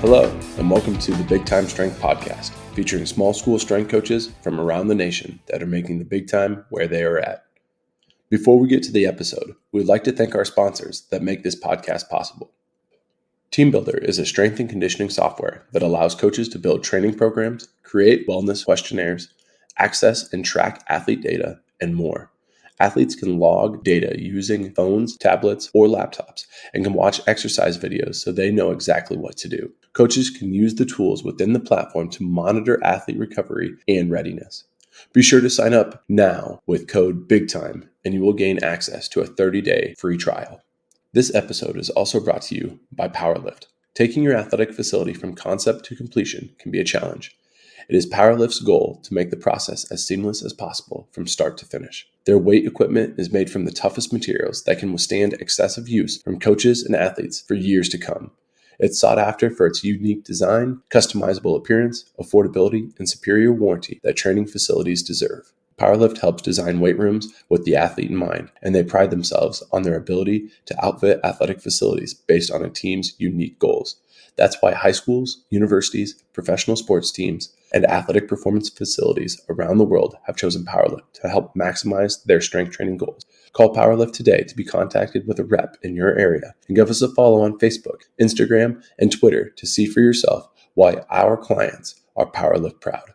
Hello, and welcome to the BigTime Strength Podcast, featuring small school strength coaches from around the nation that are making the big time where they are at. Before we get to the episode, we'd like to thank our sponsors that make this podcast possible. TeamBuildr is a strength and conditioning software that allows coaches to build training programs, create wellness questionnaires, access and track athlete data, and more. Athletes can log data using phones, tablets, or laptops and can watch exercise videos so they know exactly what to do. Coaches can use the tools within the platform to monitor athlete recovery and readiness. Be sure to sign up now with code BigTime and you will gain access to a 30-day free trial. This episode is also brought to you by Powerlift. Taking your athletic facility from concept to completion can be a challenge. It is Powerlift's goal to make the process as seamless as possible from start to finish. Their weight equipment is made from the toughest materials that can withstand excessive use from coaches and athletes for years to come. It's sought after for its unique design, customizable appearance, affordability, and superior warranty that training facilities deserve. Powerlift helps design weight rooms with the athlete in mind, and they pride themselves on their ability to outfit athletic facilities based on a team's unique goals. That's why high schools, universities, professional sports teams, and athletic performance facilities around the world have chosen Powerlift to help maximize their strength training goals. Call Powerlift today to be contacted with a rep in your area and give us a follow on Facebook, Instagram, and Twitter to see for yourself why our clients are Powerlift proud.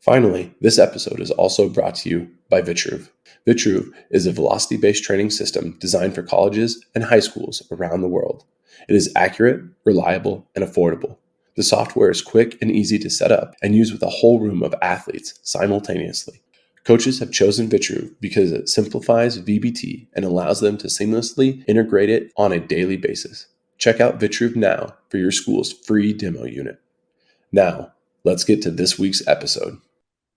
Finally, this episode is also brought to you by Vitruve. Vitruve is a velocity-based training system designed for colleges and high schools around the world. It is accurate, reliable, and affordable. The software is quick and easy to set up and use with a whole room of athletes simultaneously. Coaches have chosen Vitruve because it simplifies VBT and allows them to seamlessly integrate it on a daily basis. Check out Vitruve now for your school's free demo unit. Now, let's get to this week's episode.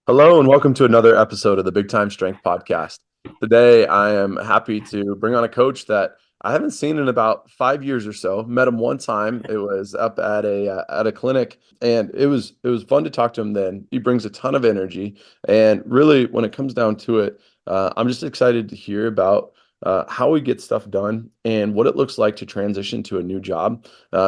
Hello, and welcome to another episode of the BigTime Strength Podcast. Today, I am happy to bring on a coach that I haven't seen in about 5 years or so. Met him one time. It was up at a clinic, and it was fun to talk to him then. He brings a ton of energy, and really, when it comes down to it, I'm just excited to hear about how we get stuff done and what it looks like to transition to a new job.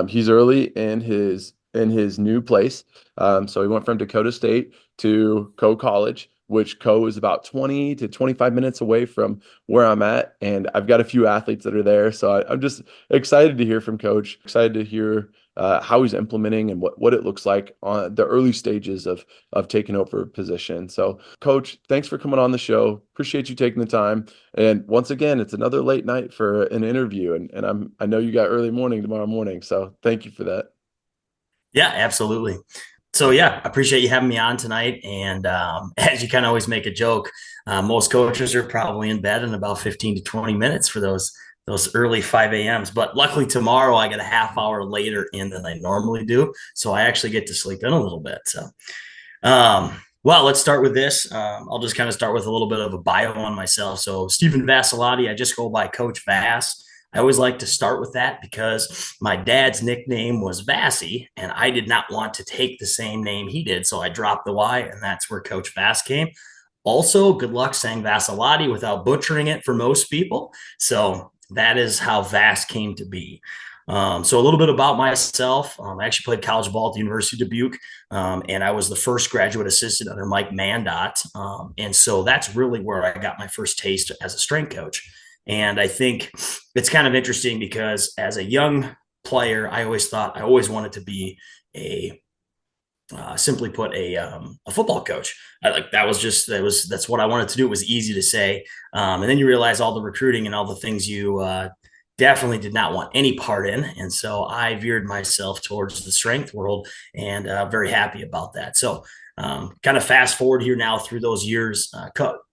He's early in his new place, so he went from Dakota State to Coe College, which Coe is about 20 to 25 minutes away from where I'm at. And I've got a few athletes that are there. So I'm just excited to hear from Coach, excited to hear how he's implementing and what it looks like on the early stages of taking over a position. So Coach, thanks for coming on the show. Appreciate you taking the time. And once again, it's another late night for an interview. And I know you got early morning tomorrow morning. So thank you for that. Yeah, absolutely. So yeah, I appreciate you having me on tonight. And as you kind of always make a joke, most coaches are probably in bed in about 15 to 20 minutes for those early 5 a.m.s. But luckily tomorrow I get a half hour later in than I normally do. So I actually get to sleep in a little bit. So well, let's start with this. I'll just kind of start with a little bit of a bio on myself. So Stephen Vassalotti, I just go by Coach Vass. I always like to start with that because my dad's nickname was Vassy, and I did not want to take the same name he did. So I dropped the Y, and that's where Coach Vass came. Also, good luck saying Vassalotti without butchering it for most people. So that is how Vass came to be. So a little bit about myself. I actually played college ball at the University of Dubuque, and I was the first graduate assistant under Mike Mandot. And so that's really where I got my first taste as a strength coach. And I think it's kind of interesting because as a young player, I always thought I always wanted to be simply put, a football coach. That's what I wanted to do. It was easy to say. And then you realize all the recruiting and all the things you definitely did not want any part in. And so I veered myself towards the strength world and very happy about that. So kind of fast forward here now through those years,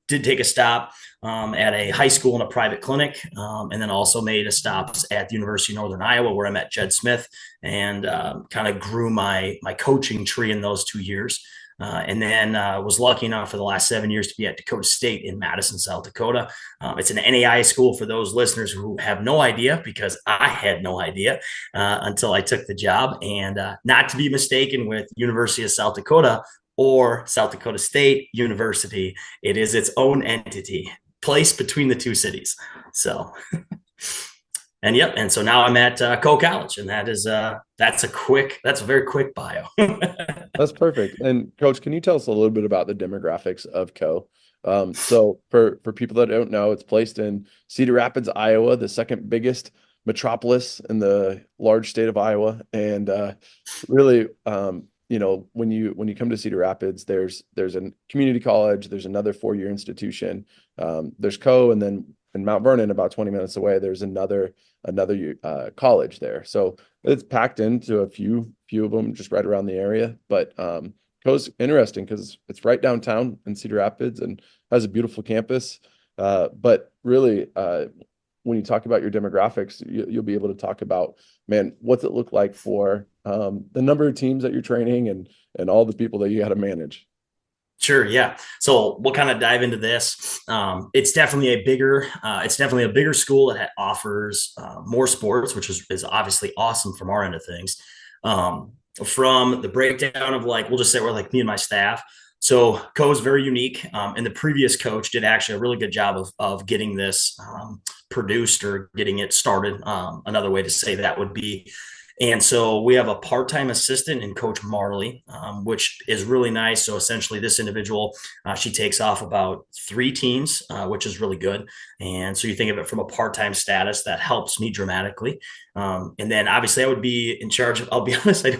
did take a stop at a high school and a private clinic, and then also made a stop at the University of Northern Iowa where I met Jed Smith and kind of grew my coaching tree in those 2 years. And then was lucky enough for the last 7 years to be at Dakota State in Madison, South Dakota. It's an NAIA school for those listeners who have no idea, because I had no idea until I took the job. And not to be mistaken with University of South Dakota or South Dakota State University. It is its own entity, placed between the two cities. So and yep. And so now I'm at Co College, and that's a very quick bio. That's perfect. And Coach, can you tell us a little bit about the demographics of Co? So for people that don't know, it's placed in Cedar Rapids, Iowa, the second biggest metropolis in the large state of Iowa. And really, when you come to Cedar Rapids, there's a community college, there's another 4-year institution, there's Co, and then in Mount Vernon, about 20 minutes away, there's another college there. So it's packed into a few of them just right around the area. But Co's interesting because it's right downtown in Cedar Rapids and has a beautiful campus. But really, when you talk about your demographics, you'll be able to talk about, man, what's it look like for the number of teams that you're training and all the people that you got to manage. Sure. Yeah. So we'll kind of dive into this. It's definitely a bigger school that offers more sports, which is obviously awesome from our end of things. From the breakdown of like, we'll just say we're like me and my staff. So Co is very unique. And the previous coach did actually a really good job of getting this produced or getting it started. Another way to say that would be, and so we have a part-time assistant in Coach Marley, which is really nice. So essentially, this individual, she takes off about 3 teams, which is really good. And so you think of it from a part-time status, that helps me dramatically. And then obviously, I would be in charge of. I'll be honest, I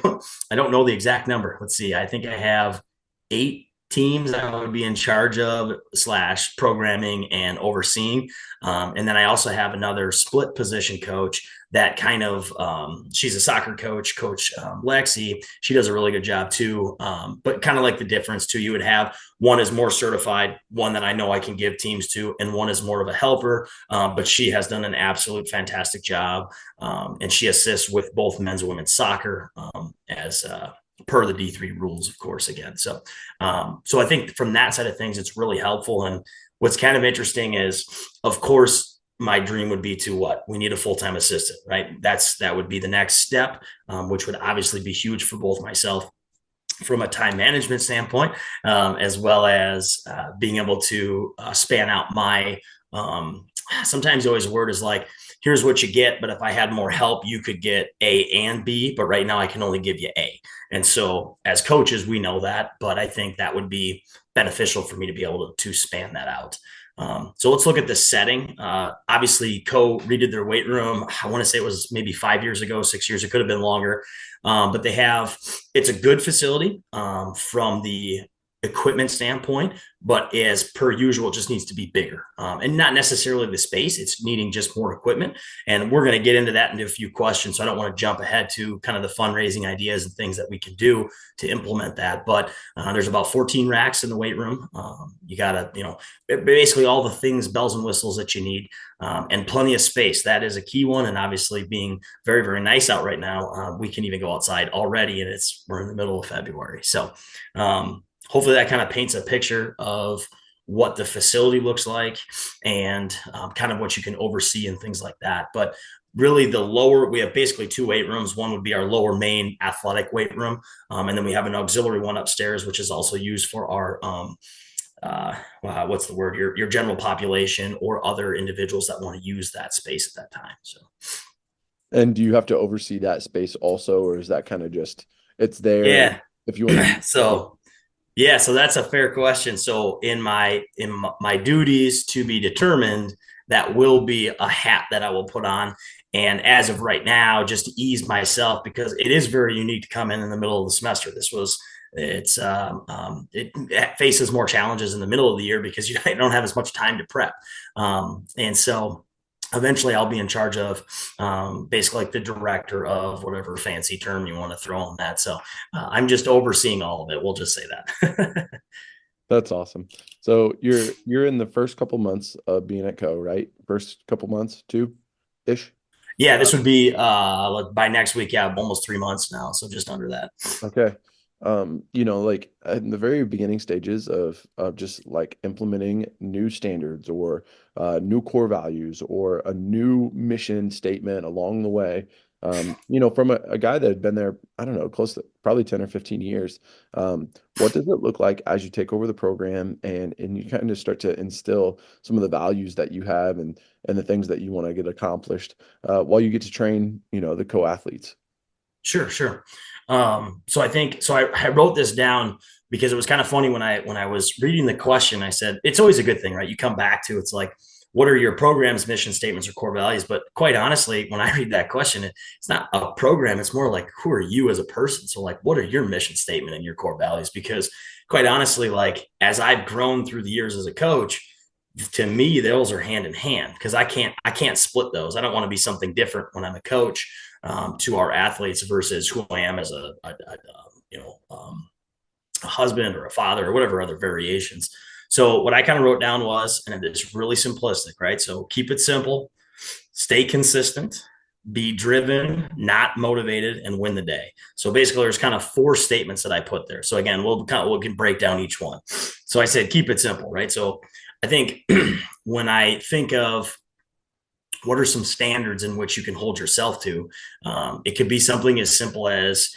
don't know the exact number. Let's see. I think I have 8 teams I would be in charge of / programming and overseeing. And then I also have another split position coach that kind of, she's a soccer coach, Coach Lexi. She does a really good job too. But kind of like the difference too, you would have one is more certified, one that I know I can give teams to, and one is more of a helper. But she has done an absolute fantastic job. And she assists with both men's and women's soccer as per the D3 rules, of course, again. So I think from that side of things, it's really helpful. And what's kind of interesting is, of course, my dream would be to what? We need a full-time assistant, right? That would be the next step, which would obviously be huge for both myself from a time management standpoint, as well as being able to span out my, sometimes always a word is like, here's what you get, but if I had more help, you could get A and B, but right now I can only give you A. And so as coaches, we know that, but I think that would be beneficial for me to be able to span that out. So let's look at the setting. Obviously, Co redid their weight room. I want to say it was maybe 5 years ago, 6 years. It could have been longer. But it's a good facility from the equipment standpoint, but as per usual, it just needs to be bigger and not necessarily the space. It's needing just more equipment. And we're going to get into that into a few questions. So I don't want to jump ahead to kind of the fundraising ideas and things that we can do to implement that. But there's about 14 racks in the weight room. You got to, basically all the things, bells and whistles that you need, and plenty of space. That is a key one. And obviously being very, very nice out right now, we can even go outside already, and we're in the middle of February. So, hopefully that kind of paints a picture of what the facility looks like and kind of what you can oversee and things like that. But really we have basically 2 weight rooms. One would be our lower main athletic weight room. And then we have an auxiliary one upstairs, which is also used for our, what's the word? Your general population or other individuals that want to use that space at that time. So. And do you have to oversee that space also, or is that kind of just, it's there? Yeah. If you want to. Yeah, so that's a fair question. So in my duties to be determined, that will be a hat that I will put on. And as of right now, just to ease myself, because it is very unique to come in the middle of the semester. It faces more challenges in the middle of the year because you don't have as much time to prep. And so eventually I'll be in charge of basically like the director of whatever fancy term you want to throw on that. So I'm just overseeing all of it. We'll just say that. That's awesome. So you're in the first couple months of being at Co, right? First couple months, 2-ish? Yeah, this would be by next week. Yeah, almost 3 months now. So just under that. Okay. Like in the very beginning stages of just like implementing new standards or new core values or a new mission statement along the way, From a guy that had been there, I don't know, close to probably 10 or 15 years, what does it look like as you take over the program and you kind of start to instill some of the values that you have and the things that you want to get accomplished while you get to train, the co-athletes? Sure. I wrote this down because it was kind of funny when I was reading the question. I said it's always a good thing, right? You come back to it's like, what are your program's mission statements or core values? But quite honestly, when I read that question, it's not a program. It's more like, who are you as a person? So like, what are your mission statement and your core values? Because quite honestly, like as I've grown through the years as a coach, to me, those are hand in hand because I can't split those. I don't want to be something different when I'm a coach to our athletes versus who I am as a husband or a father or whatever other variations. So what I kind of wrote down was, and it's really simplistic, right? So keep it simple, stay consistent, be driven, not motivated, and win the day. So basically, there's kind of 4 statements that I put there. So again, we can break down each one. So I said keep it simple, right? So I think when I think of what are some standards in which you can hold yourself to, it could be something as simple as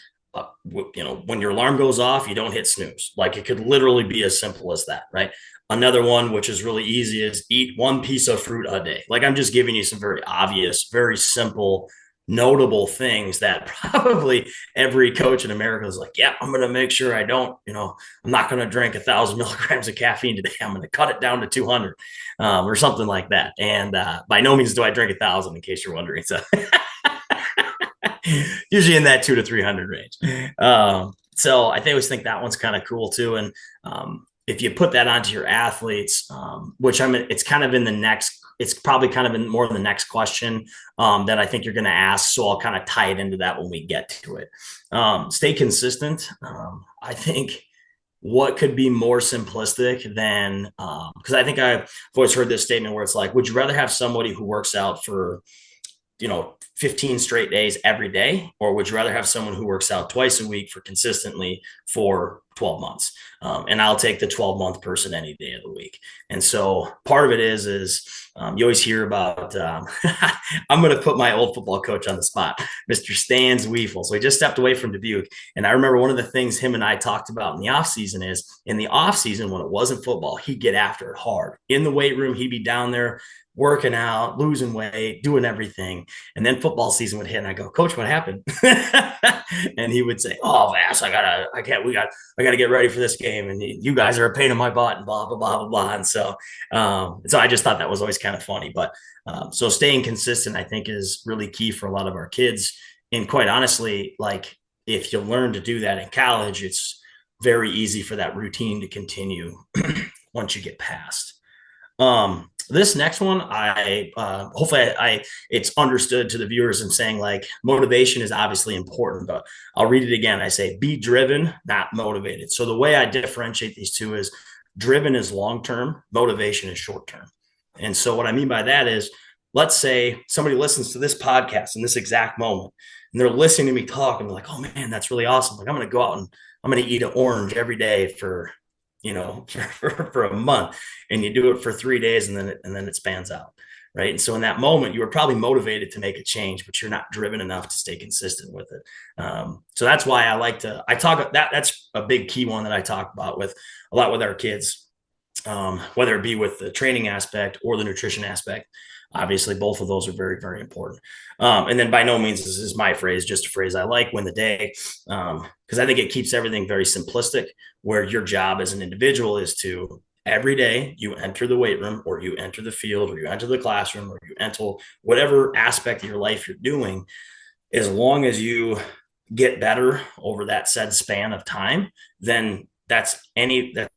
when your alarm goes off, you don't hit snooze. Like it could literally be as simple as that, right? Another one, which is really easy, is eat 1 piece of fruit a day. Like I'm just giving you some very obvious, very simple, notable things that probably every coach in America is like, yeah, I'm going to make sure I don't, I'm not going to drink 1,000 milligrams of caffeine today. I'm going to cut it down to 200 or something like that. And by no means do I drink 1,000 in case you're wondering. So usually in that 200 to 300 range. So I always think that one's kind of cool too. And if you put that onto your athletes, which it's kind of in the next, it's probably kind of in more in the next question that I think you're going to ask. So I'll kind of tie it into that when we get to it. Stay consistent. I think what could be more simplistic than, because I think I've always heard this statement where it's like, would you rather have somebody who works out for 15 straight days every day, or would you rather have someone who works out twice a week for consistently for 12 months? And I'll take the 12-month person any day of the week. And so part of it is you always hear about, I'm going to put my old football coach on the spot, Mr. Stan Zwiefel. So he just stepped away from Dubuque. And I remember one of the things him and I talked about in the off season is in the off season, when it wasn't football, he'd get after it hard in the weight room. He'd be down there working out, losing weight, doing everything. And then football season would hit and I go, Coach, what happened? And he would say, oh, Vass, I gotta get ready for this game. And you guys are a pain in my butt and blah, blah, blah, blah, blah. And so I just thought that was always kind of funny. But so staying consistent, I think, is really key for a lot of our kids. And quite honestly, like if you learn to do that in college, it's very easy for that routine to continue once you get past. This next one, hopefully it's understood to the viewers. I'm saying like motivation is obviously important, but I'll read it again. I say, be driven, not motivated. So the way I differentiate these two is driven is long-term, motivation is short-term. And so what I mean by that is, let's say somebody listens to this podcast in this exact moment, and they're listening to me talk and they're like, oh man, that's really awesome. Like I'm going to go out and I'm going to eat an orange every day for a month, and you do it for 3 days and then it spans out. Right. And so in that moment, you were probably motivated to make a change, but you're not driven enough to stay consistent with it. So that's why I talk that's a big key one that I talk about with a lot with our kids, whether it be with the training aspect or the nutrition aspect. Obviously, both of those are very, very important. And then by no means this is my phrase, just a phrase I like, win the day, because I think it keeps everything very simplistic, where your job as an individual is to every day you enter the weight room or you enter the field or you enter the classroom or you enter whatever aspect of your life you're doing. As long as you get better over that said span of time, then that's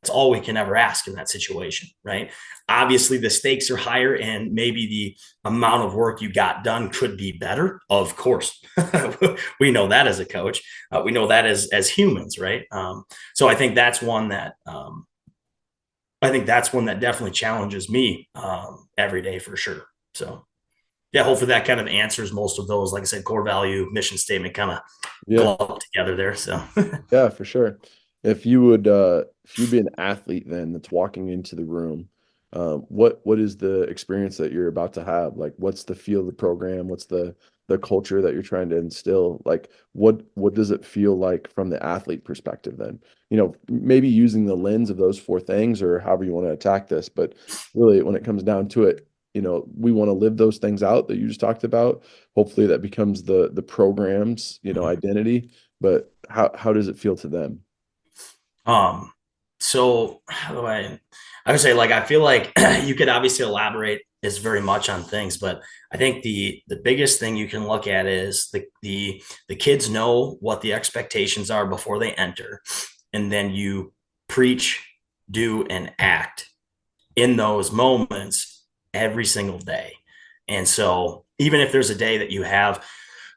all we can ever ask in that situation, right? Obviously the stakes are higher and maybe the amount of work you got done could be better. Of course, we know that as a coach, we know that as humans, right? So I think that's one that definitely challenges me every day for sure. So yeah, hopefully that kind of answers most of those. Like I said, core value, mission statement kind of go up together there. So yeah, for sure. If you'd be an athlete then that's walking into the room, what is the experience that you're about to have? Like, what's the feel of the program? What's the the culture that you're trying to instill, like what does it feel like from the athlete perspective then? Maybe using the lens of those four things or however you want to attack this, but really when it comes down to it, we want to live those things out that you just talked about. Hopefully that becomes the program's, identity, but how does it feel to them? So how do I would say, like, I feel like you could obviously elaborate is very much on things, but I think the biggest thing you can look at is the kids know what the expectations are before they enter, and then you preach, do, and act in those moments every single day. And so even if there's a day that you have,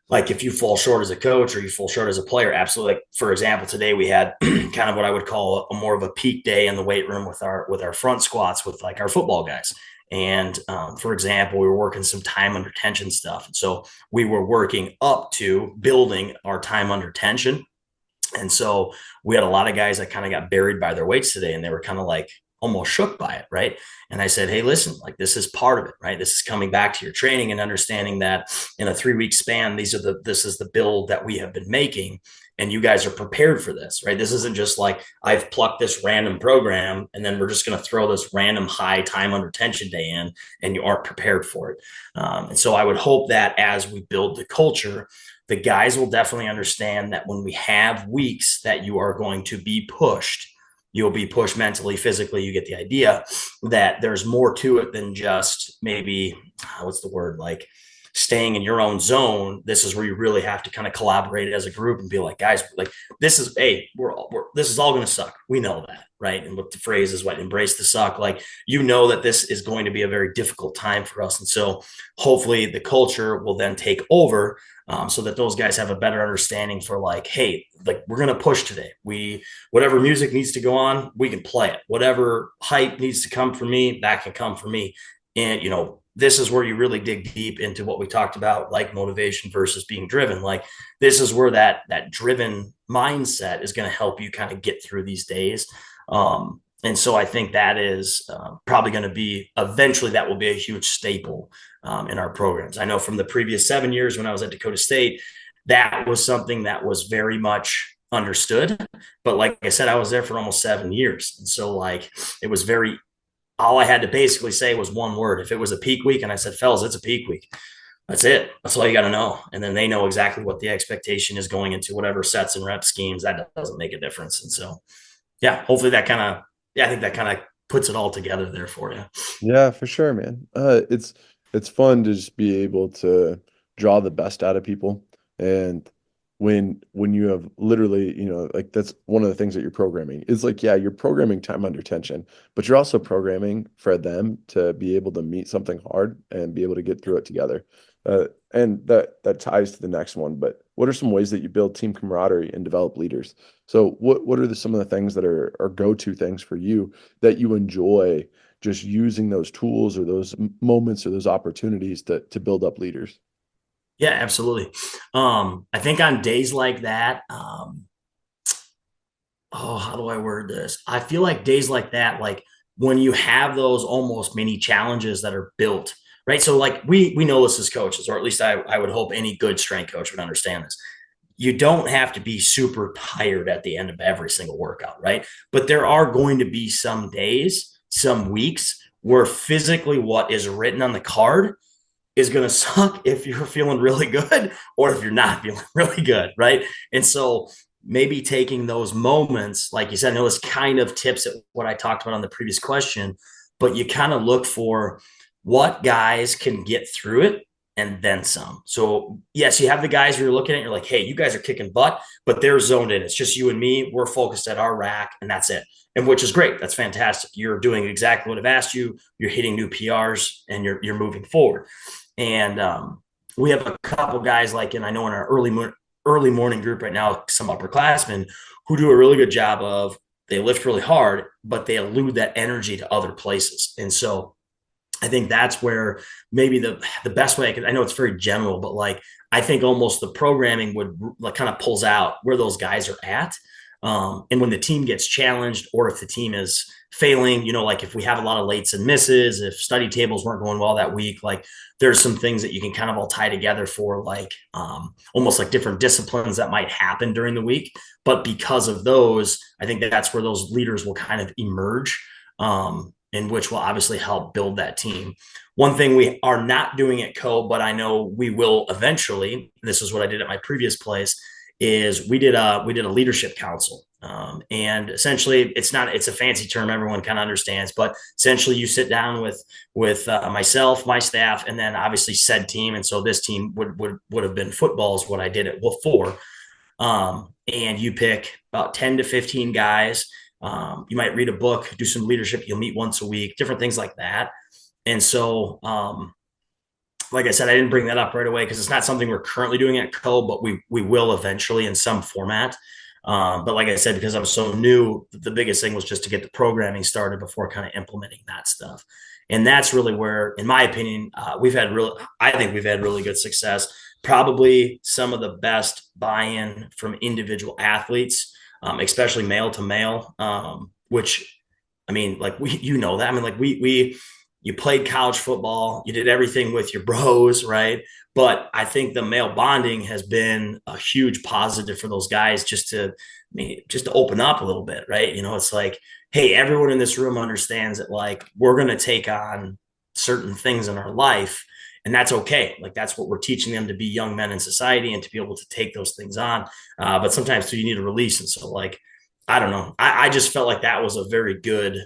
like if you fall short as a coach or you fall short as a player, absolutely. Like, for example, today we had kind of what I would call a more of a peak day in the weight room with our front squats with like our football guys. And for example, we were working some time under tension stuff. And so we were working up to building our time under tension. And so we had a lot of guys that kind of got buried by their weights today, and they were kind of like almost shook by it, right? And I said, hey, listen, like this is part of it, right? This is coming back to your training and understanding that in a 3-week span, this is the build that we have been making, and you guys are prepared for this, right? This isn't just like I've plucked this random program and then we're just going to throw this random high time under tension day in, and you aren't prepared for it. And so I would hope that as we build the culture, the guys will definitely understand that when we have weeks that you are going to be pushed, you'll be pushed mentally, physically. You get the idea that there's more to it than just maybe, what's the word, like staying in your own zone. This is where you really have to kind of collaborate as a group and be like, guys, like this is, hey, this is all going to suck. We know that, right? And what the phrase is, what, embrace the suck. Like, that this is going to be a very difficult time for us. And so hopefully the culture will then take over, so that those guys have a better understanding for like, hey, like we're going to push today. Whatever music needs to go on, we can play it. Whatever hype needs to come from me, that can come from me. And, this is where you really dig deep into what we talked about, like motivation versus being driven. Like this is where that driven mindset is going to help you kind of get through these days. And so I think that is probably going to be, eventually that will be a huge staple in our programs. I know from the previous 7 years when I was at Dakota State, that was something that was very much understood. But like I said, I was there for almost 7 years. And so like, it was all I had to basically say was one word. If it was a peak week and I said, fellas, it's a peak week, that's it. That's all you got to know. And then they know exactly what the expectation is going into whatever sets and rep schemes. That doesn't make a difference. And so, yeah, hopefully I think that kind of puts it all together there for you. Yeah, for sure, man. It's fun to just be able to draw the best out of people. And when you have literally, like that's one of the things that you're programming is like, yeah, you're programming time under tension, but you're also programming for them to be able to meet something hard and be able to get through it together. And that ties to the next one. But what are some ways that you build team camaraderie and develop leaders? So what are some of the things that are go-to things for you that you enjoy just using those tools or those moments or those opportunities to build up leaders? Yeah, absolutely. I think on days like that, how do I word this? I feel like days like that, like when you have those almost mini challenges that are built, right? So like we know this as coaches, or at least I would hope any good strength coach would understand this. You don't have to be super tired at the end of every single workout, right? But there are going to be some days, some weeks where physically what is written on the card is going to suck if you're feeling really good or if you're not feeling really good, right? And so maybe taking those moments, like you said, I know this kind of tips at what I talked about on the previous question, but you kind of look for what guys can get through it and then some. So yes, you have the guys who you're looking at, you're like, hey, you guys are kicking butt, but they're zoned in. It's just you and me. We're focused at our rack and that's it. And which is great. That's fantastic. You're doing exactly what I've asked you. You're hitting new PRs and you're moving forward. And we have a couple guys like, and I know in our early morning group right now, some upperclassmen who do a really good job of, they lift really hard, but they elude that energy to other places. And so I think that's where maybe the best way I know it's very general, but like, I think almost the programming would like kind of pulls out where those guys are at. And when the team gets challenged, or if the team is failing, like if we have a lot of lates and misses, if study tables weren't going well that week, like there's some things that you can kind of all tie together for like almost like different disciplines that might happen during the week. But because of those, I think that's where those leaders will kind of emerge, in which will obviously help build that team. One thing we are not doing at Co, but I know we will eventually, this is what I did at my previous place, is we did a leadership council. And essentially it's a fancy term everyone kind of understands, but essentially you sit down with myself, my staff, and then obviously said team. And so this team would have been football is what I did it for. And you pick about 10 to 15 guys. You might read a book, do some leadership. You'll meet once a week, different things like that. And so, like I said, I didn't bring that up right away because it's not something we're currently doing at Co, but we will eventually in some format. But like I said, because I'm so new, the biggest thing was just to get the programming started before kind of implementing that stuff. And that's really where, in my opinion, I think we've had really good success. Probably some of the best buy-in from individual athletes, especially male to male, which, I mean, like that. I mean, like you played college football, you did everything with your bros, right? But I think the male bonding has been a huge positive for those guys just to open up a little bit, right? It's like, hey, everyone in this room understands that like we're going to take on certain things in our life, and that's okay. Like that's what we're teaching them to be young men in society and to be able to take those things on. But sometimes too, you need a release. And so like, I don't know. I just felt like that was a very good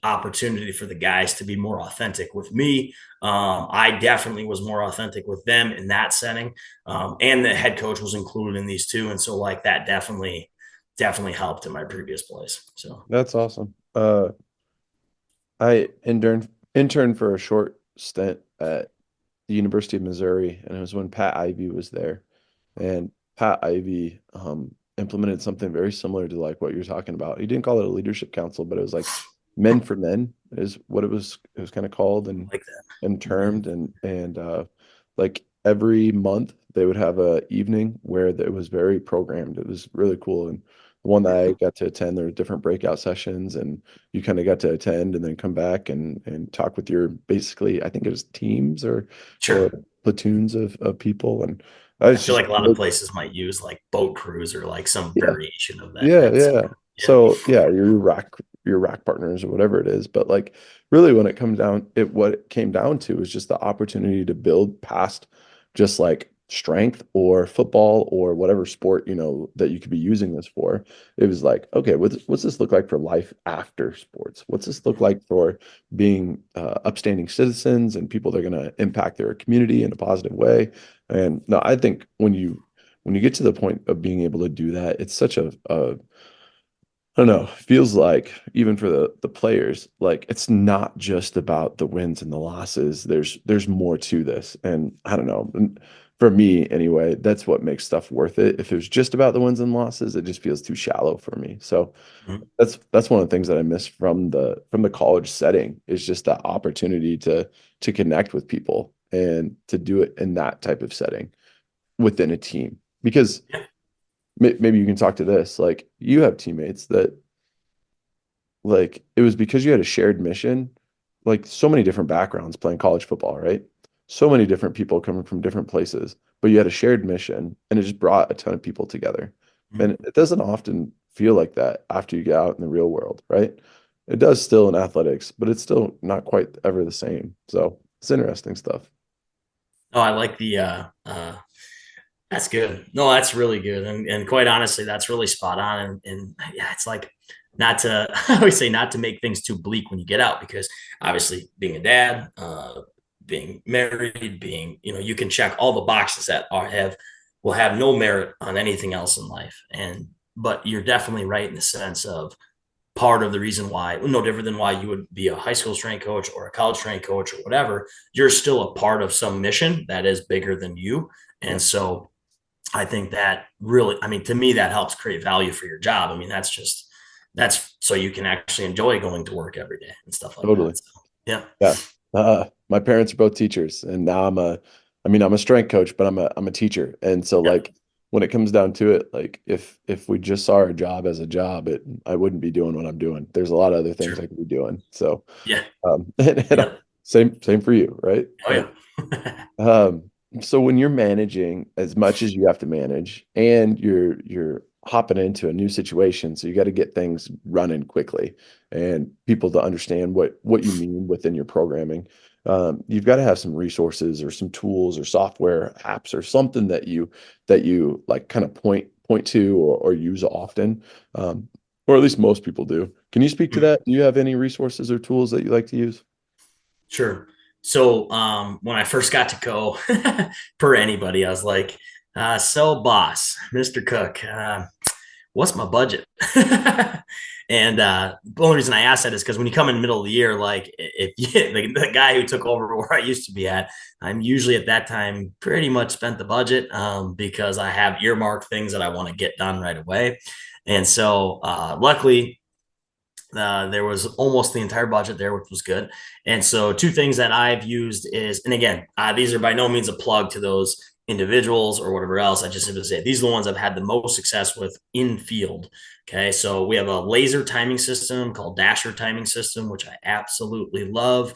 opportunity for the guys to be more authentic with me. I definitely was more authentic with them in that setting. And the head coach was included in these too. And so like that definitely helped in my previous place. So That's awesome. I interned for a short stint at the University of Missouri, and it was when Pat Ivy was there. And Pat Ivy implemented something very similar to like what you're talking about. He didn't call it a leadership council, but it was like men for men is what it was kind of called and like that. and termed. And like every month they would have a evening where it was very programmed. It was really cool. And the one that I got to attend, there were different breakout sessions, and you kind of got to attend and then come back and talk with your, basically, I think it was teams or Sure. platoons of people. And I I was feel just like a lot of places might use like boat crews or like some yeah. variation of that. Yeah, That's yeah. yeah. So yeah, your rack partners or whatever it is. But like really when it comes down, what it came down to is just the opportunity to build past just like strength or football or whatever sport, that you could be using this for. It was like, okay, what's this look like for life after sports? What's this look like for being upstanding citizens and people that are going to impact their community in a positive way? And no, I think when you get to the point of being able to do that, it's such I don't know, feels like even for the players, like it's not just about the wins and the losses. There's more to this. And I don't know. And for me anyway, that's what makes stuff worth it. If it was just about the wins and losses, it just feels too shallow for me. So Mhm. that's one of the things that I miss from the college setting is just that opportunity to connect with people and to do it in that type of setting within a team. Because Yeah. maybe you can talk to this, like you have teammates that like it was because you had a shared mission, like so many different backgrounds playing college football, right? So many different people coming from different places, but you had a shared mission and it just brought a ton of people together. And Mhm. it doesn't often feel like that after you get out in the real world, right? It does still in athletics, but it's still not quite ever the same. So it's interesting stuff. Oh, I like the that's good. No, that's really good. And quite honestly, that's really spot on. And yeah, it's like not to, I always say not to make things too bleak when you get out, because obviously being a dad, being married, you can check all the boxes that will have no merit on anything else in life. But you're definitely right in the sense of part of the reason why, no different than why you would be a high school strength coach or a college strength coach or whatever, you're still a part of some mission that is bigger than you. Yeah, And so I think that really, I mean, to me, that helps create value for your job. I mean, that's so you can actually enjoy going to work every day and stuff like that. totally. So, yeah. Yeah. My parents are both teachers, and now I'm a strength coach, but I'm a teacher. And so Yeah. like when it comes down to it, like if we just saw our job as a job, I wouldn't be doing what I'm doing. There's a lot of other things I Sure. could be doing. So, Yeah. and Yep. same for you, right? Oh yeah. Um, so when you're managing as much as you have to manage and you're hopping into a new situation, so you got to get things running quickly and people to understand what you mean within your programming. You've got to have some resources or some tools or software apps or something that you like kind of point to or use often. Or at least most people do. Can you speak to that? Do you have any resources or tools that you like to use? Sure. So when I first got to go, per anybody, I was like, so boss, Mr. Cook, what's my budget? And the only reason I asked that is because when you come in the middle of the year, like if you, the guy who took over where I used to be at, I'm usually at that time pretty much spent the budget because I have earmarked things that I want to get done right away. And so luckily, there was almost the entire budget there, which was good. And so, two things that I've used is, and again, these are by no means a plug to those individuals or whatever else. I just simply say these are the ones I've had the most success with in field. Okay, so we have a laser timing system called Dasher timing system, which I absolutely love.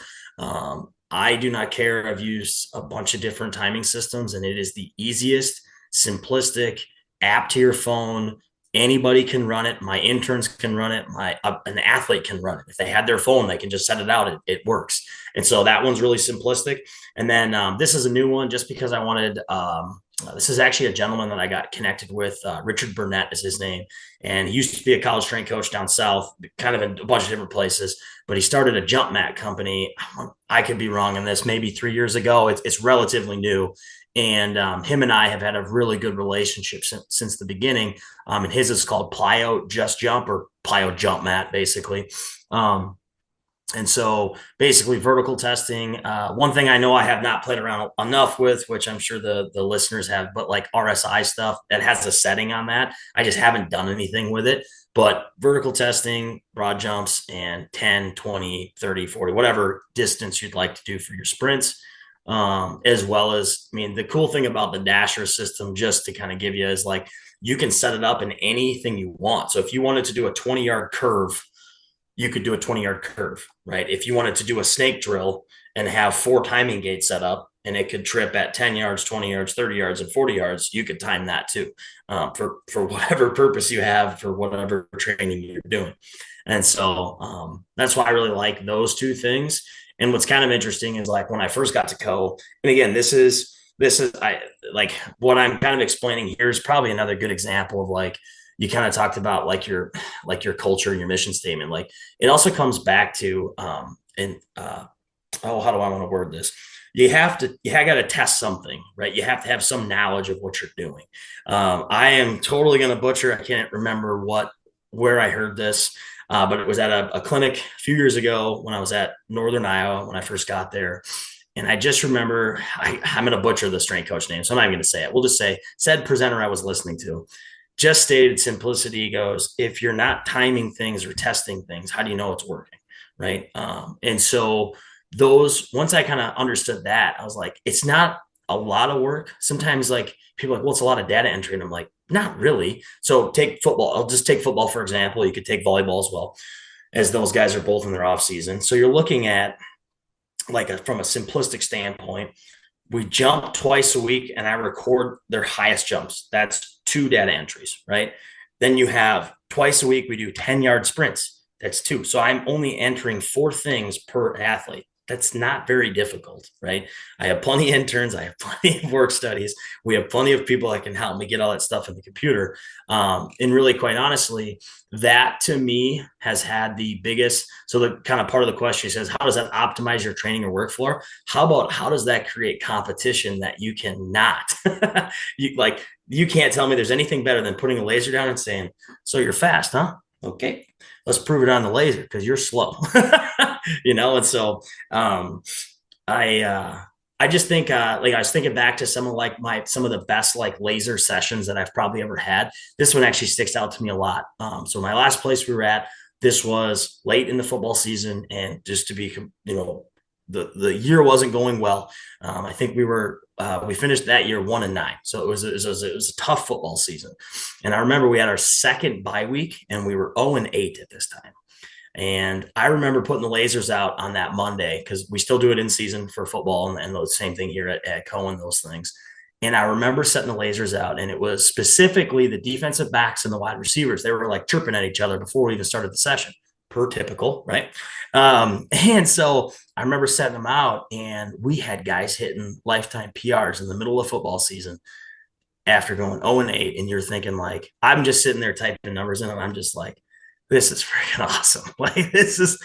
I do not care. I've used a bunch of different timing systems, and it is the easiest, simplistic app to your phone. Anybody can run it. My interns can run it. An athlete can run it. If they had their phone, they can just set it out. It works. And so that one's really simplistic. And then this is a new one just because I wanted. This is actually a gentleman that I got connected with. Richard Burnett is his name, and he used to be a college strength coach down south, kind of in a bunch of different places. But he started a jump mat company. I could be wrong in this. Maybe 3 years ago. It's relatively new. And him and I have had a really good relationship since the beginning. And his is called Plyo Just Jump or Plyo Jump Mat, basically. And so basically vertical testing. One thing I know I have not played around enough with, which I'm sure the listeners have, but like RSI stuff that has a setting on that. I just haven't done anything with it. But vertical testing, broad jumps, and 10, 20, 30, 40, whatever distance you'd like to do for your sprints. As well as, I mean, the cool thing about the Dasher system, just to kind of give you, is like you can set it up in anything you want. So if you wanted to do a 20-yard curve, you could do a 20-yard curve, right? If you wanted to do a snake drill and have 4 timing gates set up and it could trip at 10 yards, 20 yards, 30 yards, and 40 yards, you could time that too, for whatever purpose you have, for whatever training you're doing. And so that's why I really like those two things. And what's kind of interesting is like when I first got to Co, and again, this is I like what I'm kind of explaining here is probably another good example of like you kind of talked about like your culture and your mission statement. Like it also comes back to how do I want to word this? You got to test something, right? You have to have some knowledge of what you're doing. I am totally going to butcher. I can't remember where I heard this. But it was at a clinic a few years ago when I was at Northern Iowa when I first got there. And I just remember, I'm going to butcher the strength coach name, so I'm not even going to say it. We'll just say, said presenter I was listening to just stated simplicity goes, if you're not timing things or testing things, how do you know it's working? Right. And so once I kind of understood that, I was like, it's not a lot of work. Sometimes like people are like, well, it's a lot of data entry. And I'm like, not really. So take football. I'll just take football, for example. You could take volleyball as well, as those guys are both in their off season. So you're looking at like from a simplistic standpoint, we jump twice a week and I record their highest jumps. That's 2 data entries, right? Then you have twice a week, we do 10-yard sprints. That's 2. So I'm only entering 4 things per athlete. That's not very difficult, right? I have plenty of interns. I have plenty of work studies. We have plenty of people that can help me get all that stuff in the computer. And really, quite honestly, that to me has had the biggest. So the kind of part of the question says, how does that optimize your training or workflow? How does that create competition that you cannot? You can't tell me there's anything better than putting a laser down and saying, so you're fast, huh? Okay, let's prove it on the laser because you're slow. And so I just think like I was thinking back to some of the best like laser sessions that I've probably ever had. This one actually sticks out to me a lot. So my last place we were at, this was late in the football season, and just to be the year wasn't going well. I think we finished that year 1-9. So it was a tough football season. And I remember we had our second bye week and we were 0-8 at this time. And I remember putting the lasers out on that Monday because we still do it in season for football and the same thing here at Cohen, those things. And I remember setting the lasers out, and it was specifically the defensive backs and the wide receivers. They were like chirping at each other before we even started the session, per typical, right? And so I remember setting them out, and we had guys hitting lifetime PRs in the middle of football season after going 0-8. And you're thinking, like, I'm just sitting there typing numbers in, and I'm just like, this is freaking awesome. Like, this is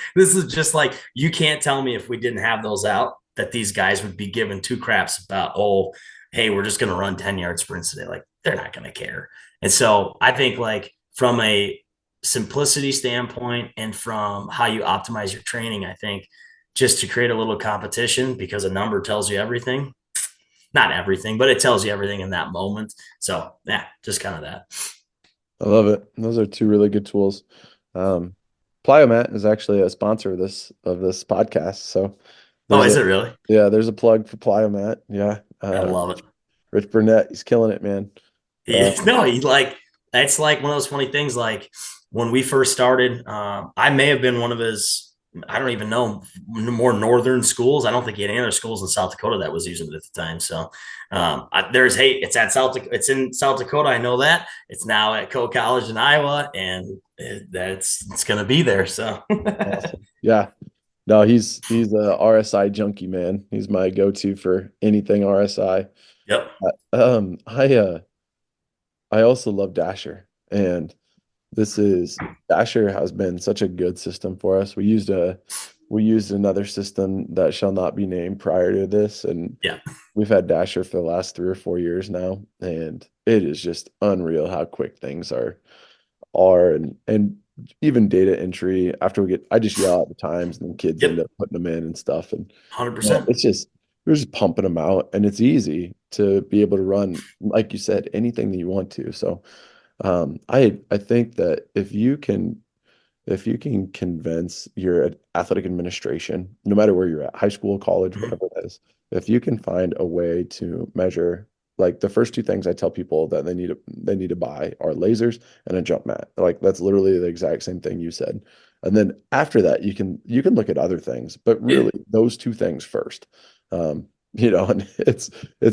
just like, you can't tell me if we didn't have those out that these guys would be given two craps about, oh, hey, we're just going to run 10-yard sprints today. Like, they're not going to care. And so I think, like, from a simplicity standpoint and from how you optimize your training, I think just to create a little competition, because a number tells you everything, not everything, but it tells you everything in that moment. So yeah, just kind of that. I love it. Those are two really good tools. Plyomat is actually a sponsor of this podcast. So Is it really? Yeah, there's a plug for Plyomat. Yeah. I love it. Rich Burnett, he's killing it, man. That's like one of those funny things. Like, when we first started, I may have been one of his, I don't even know, more northern schools. I don't think he had any other schools in South Dakota that was using it at the time. So it's in South Dakota. I know that. It's now at Coe College in Iowa, and it's going to be there. So awesome. Yeah. No, he's a RSI junkie, man. He's my go-to for anything RSI. Yep. I also love Dasher, and Dasher has been such a good system for us. We used another system that shall not be named prior to this, and yeah, we've had Dasher for the last 3 or 4 years now, and it is just unreal how quick things are, and even data entry after I just yell out the times, and then kids end up putting them in and stuff, and 100%. We're just pumping them out, and it's easy to be able to run, like you said, anything that you want to. So I think that if you can convince your athletic administration, no matter where you're at, high school, college, whatever it is, if you can find a way to measure, like, the first two things I tell people that they need to buy are lasers and a jump mat. Like, that's literally the exact same thing you said. And then after that, you can look at other things, but really those two things first. And it's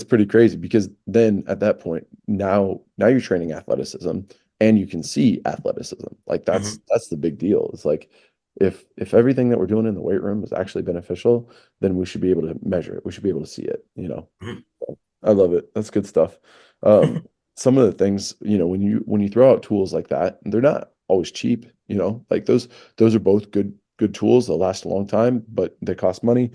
pretty crazy, because then at that point, now you're training athleticism, and you can see athleticism. Like, that's the big deal. It's like, if everything that we're doing in the weight room is actually beneficial, then we should be able to measure it. We should be able to see it, So, I love it. That's good stuff. Some of the things, when you throw out tools like that, they're not always cheap, like those are both good tools. They'll last a long time, but they cost money.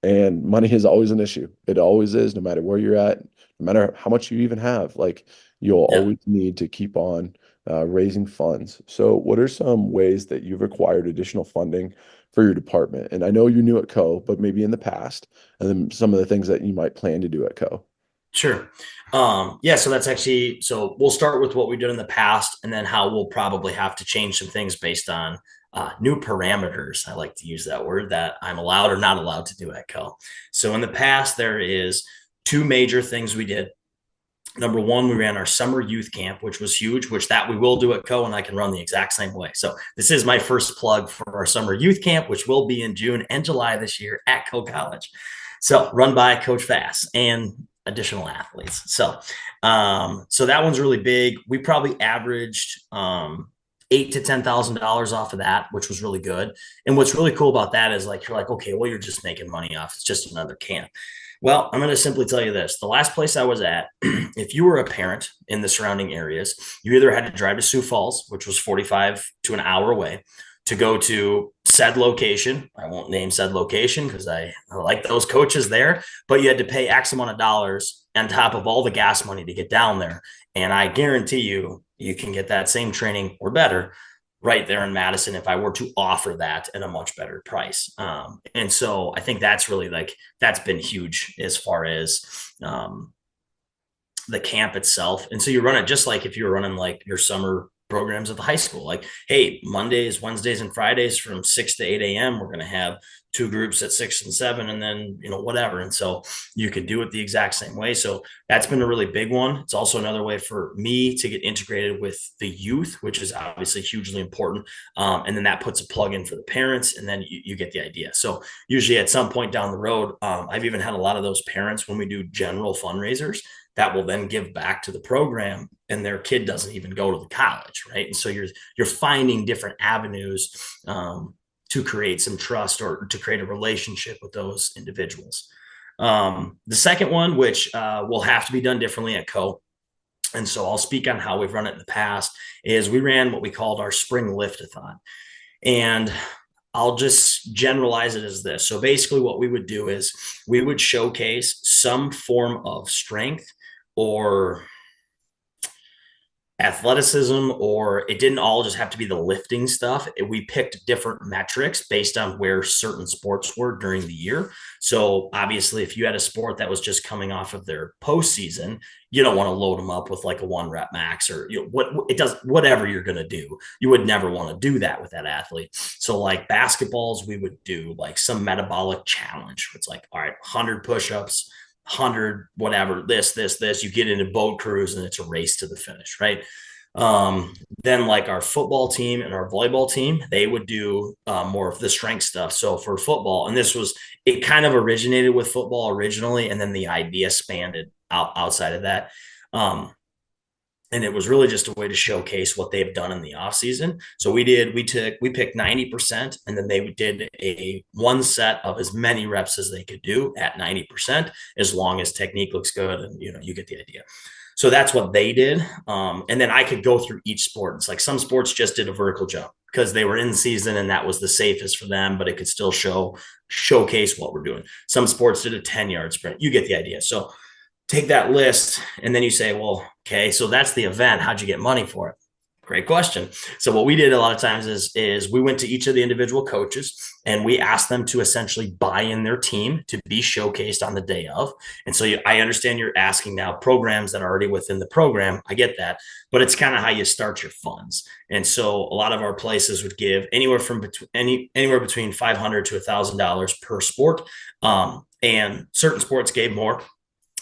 And money is always an issue. It always is, no matter where you're at, no matter how much you even have. Like, you'll always need to keep on raising funds. So what are some ways that you've acquired additional funding for your department? And I know you're new at Co, but maybe in the past, and then some of the things that you might plan to do at Co. Sure. So we'll start with what we did in the past, and then how we'll probably have to change some things based on new parameters. I like to use that word, that I'm allowed or not allowed to do at Co. So in the past, there is 2 major things we did. Number one, we ran our summer youth camp, which was huge, that we will do at Co, and I can run the exact same way. So this is my first plug for our summer youth camp, which will be in June and July this year at Co College. So run by Coach Vass and additional athletes. So that one's really big. We probably averaged $8,000 to $10,000 off of that, which was really good. And what's really cool about that is, like, you're like, okay, well, you're just making money off. It's just another camp. Well, I'm going to simply tell you this. The last place I was at, if you were a parent in the surrounding areas, you either had to drive to Sioux Falls, which was 45 to an hour away, to go to said location. I won't name said location because I like those coaches there, but you had to pay X amount of dollars on top of all the gas money to get down there. And I guarantee you can get that same training or better right there in Madison if I were to offer that at a much better price. And so I think that's really, like, that's been huge as far as the camp itself. And so you run it just like if you were running like your summer programs at the high school. Like, hey, Mondays, Wednesdays, and Fridays from 6 to 8 a.m., we're going to have 2 groups at 6 and 7, and then, whatever. And so you can do it the exact same way. So that's been a really big one. It's also another way for me to get integrated with the youth, which is obviously hugely important. And then that puts a plug in for the parents, and then you get the idea. So usually at some point down the road, I've even had a lot of those parents when we do general fundraisers that will then give back to the program, and their kid doesn't even go to the college, right? And so you're finding different avenues to create some trust or to create a relationship with those individuals. The second one, which will have to be done differently at Co. And so I'll speak on how we've run it in the past, is we ran what we called our spring lift-a-thon. And I'll just generalize it as this. So basically what we would do is we would showcase some form of strength or athleticism, or it didn't all just have to be the lifting stuff. We picked different metrics based on where certain sports were during the year. So obviously, if you had a sport that was just coming off of their postseason, you don't want to load them up with like a 1 rep max, or whatever you're going to do. You would never want to do that with that athlete. So like basketballs, we would do like some metabolic challenge. It's like, all right, 100 push-ups, 100 whatever, this you get into boat cruise, and it's a race to the finish, right? Then like our football team and our volleyball team, they would do more of the strength stuff. So for football, and it kind of originated with football originally, and then the idea spanned outside of that. And it was really just a way to showcase what they've done in the off season. So we picked 90%, and then they did a one set of as many reps as they could do at 90%, as long as technique looks good. And, you get the idea. So that's what they did. And then I could go through each sport. It's like some sports just did a vertical jump because they were in season and that was the safest for them, but it could still showcase what we're doing. Some sports did a 10-yard sprint. You get the idea. So take that list, and then you say, well, okay, so that's the event. How'd you get money for it? Great question. So what we did a lot of times is we went to each of the individual coaches and we asked them to essentially buy in their team to be showcased on the day of. And so I understand you're asking now programs that are already within the program. I get that, but it's kind of how you start your funds. And so a lot of our places would give anywhere between $500 to $1,000 per sport. And certain sports gave more.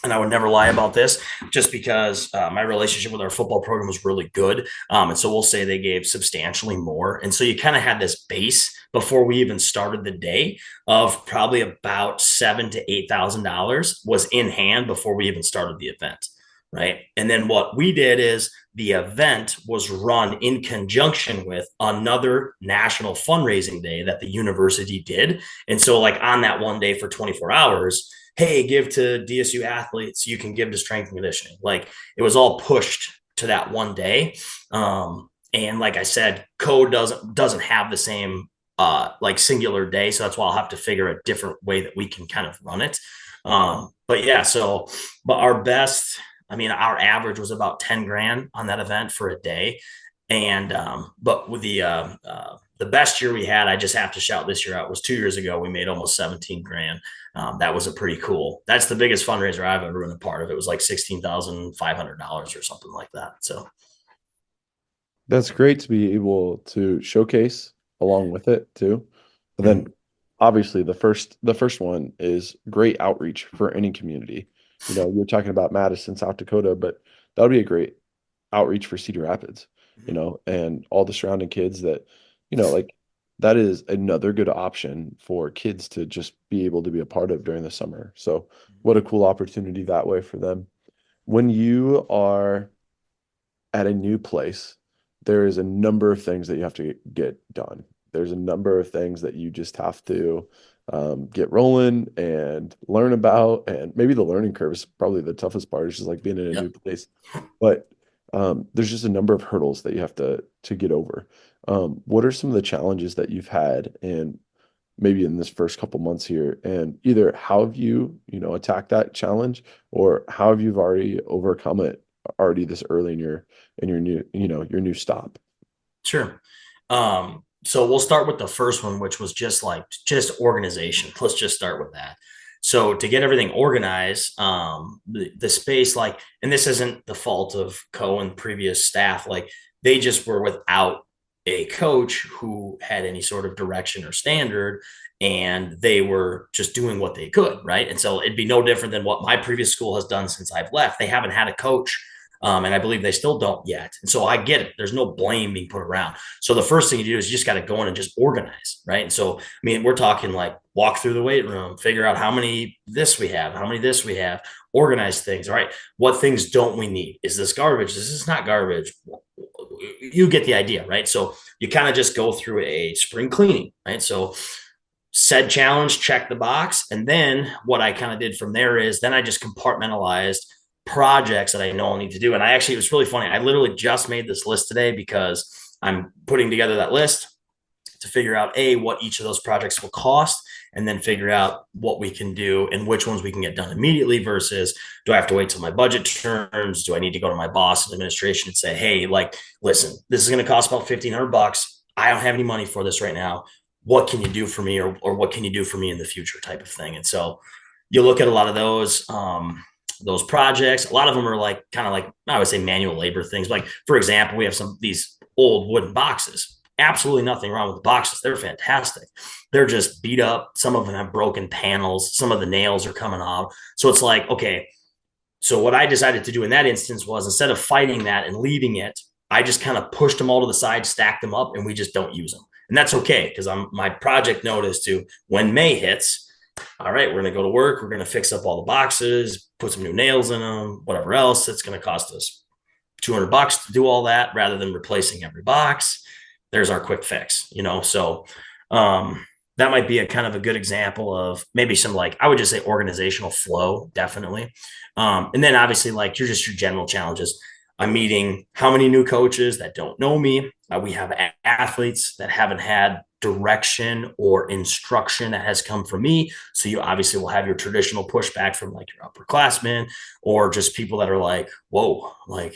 And I would never lie about this, just because my relationship with our football program was really good. And so we'll say they gave substantially more. And so you kind of had this base before we even started the day of probably about $7,000 to $8,000 was in hand before we even started the event. Right. And then what we did is the event was run in conjunction with another national fundraising day that the university did. And so like on that one day for 24 hours, hey, give to DSU athletes, you can give to strength and conditioning. Like it was all pushed to that one day. And like I said, code doesn't have the same like singular day. So that's why I'll have to figure a different way that we can kind of run it. But yeah, but our average was about 10 grand on that event for a day. And but with the best year we had, I just have to shout this year out, was 2 years ago. We made almost 17 grand. That was that's the biggest fundraiser I've ever been a part of. It was like $16,500 or something like that. So that's great to be able to showcase along with it too. And then obviously the first one is great outreach for any community. You're talking about Madison, South Dakota, but that would be a great outreach for Cedar Rapids, and all the surrounding kids that, like that is another good option for kids to just be able to be a part of during the summer. So what a cool opportunity that way for them. When you are at a new place, there is a number of things that you have to get done. There's a number of things that you just have to get rolling and learn about. And maybe the learning curve is probably the toughest part. It's just like being in a new place. But there's just a number of hurdles that you have to get over. What are some of the challenges that you've had, and maybe in this first couple months here, and either how have you, attacked that challenge, or how have you already overcome it already this early in your new, your new stop? Sure. So we'll start with the first one, which was just organization. Let's just start with that. So to get everything organized, the space, and this isn't the fault of Co and previous staff, They just were without a coach who had any sort of direction or standard, and they were just doing what they could, right? And so it'd be no different than what my previous school has done since I've left. They haven't had a coach, and I believe they still don't yet. And so I get it. There's no blame being put around. So the first thing you do is you just got to go in and just organize, right? And so, I mean, we're talking like walk through the weight room, figure out how many this we have, how many this we have, organize things. All right, what things don't we need? Is this garbage? Is this not garbage? You get the idea, right? So you kind of just go through a spring cleaning, right? So said challenge, check the box. And then what I kind of did from there is then I just compartmentalized projects that I know I need to do. And it was really funny. I literally just made this list today because I'm putting together that list to figure out what each of those projects will cost, and then figure out what we can do and which ones we can get done immediately versus do I have to wait till my budget turns? Do I need to go to my boss and administration and say, hey, like, listen, this is going to cost about $1,500. I don't have any money for this right now. What can you do for me, or what can you do for me in the future, type of thing. And so you look at a lot of those projects. A lot of them are like kind of like, I would say, manual labor things. Like, for example, we have these old wooden boxes. Absolutely nothing wrong with the boxes. They're fantastic. They're just beat up. Some of them have broken panels. Some of the nails are coming off. So it's like, okay. So what I decided to do in that instance was, instead of fighting that and leaving it, I just kind of pushed them all to the side, stacked them up, and we just don't use them. And that's okay, because my project note is to, when May hits, all right, we're going to go to work. We're going to fix up all the boxes, put some new nails in them, whatever else. It's going to cost us $200 to do all that, rather than replacing every box. There's our quick fix, So that might be a kind of a good example of maybe some, like, I would just say organizational flow, definitely. And then obviously, like, your general challenges. I'm meeting how many new coaches that don't know me. We have athletes that haven't had direction or instruction that has come from me. So you obviously will have your traditional pushback from like your upperclassmen, or just people that are like, whoa, like,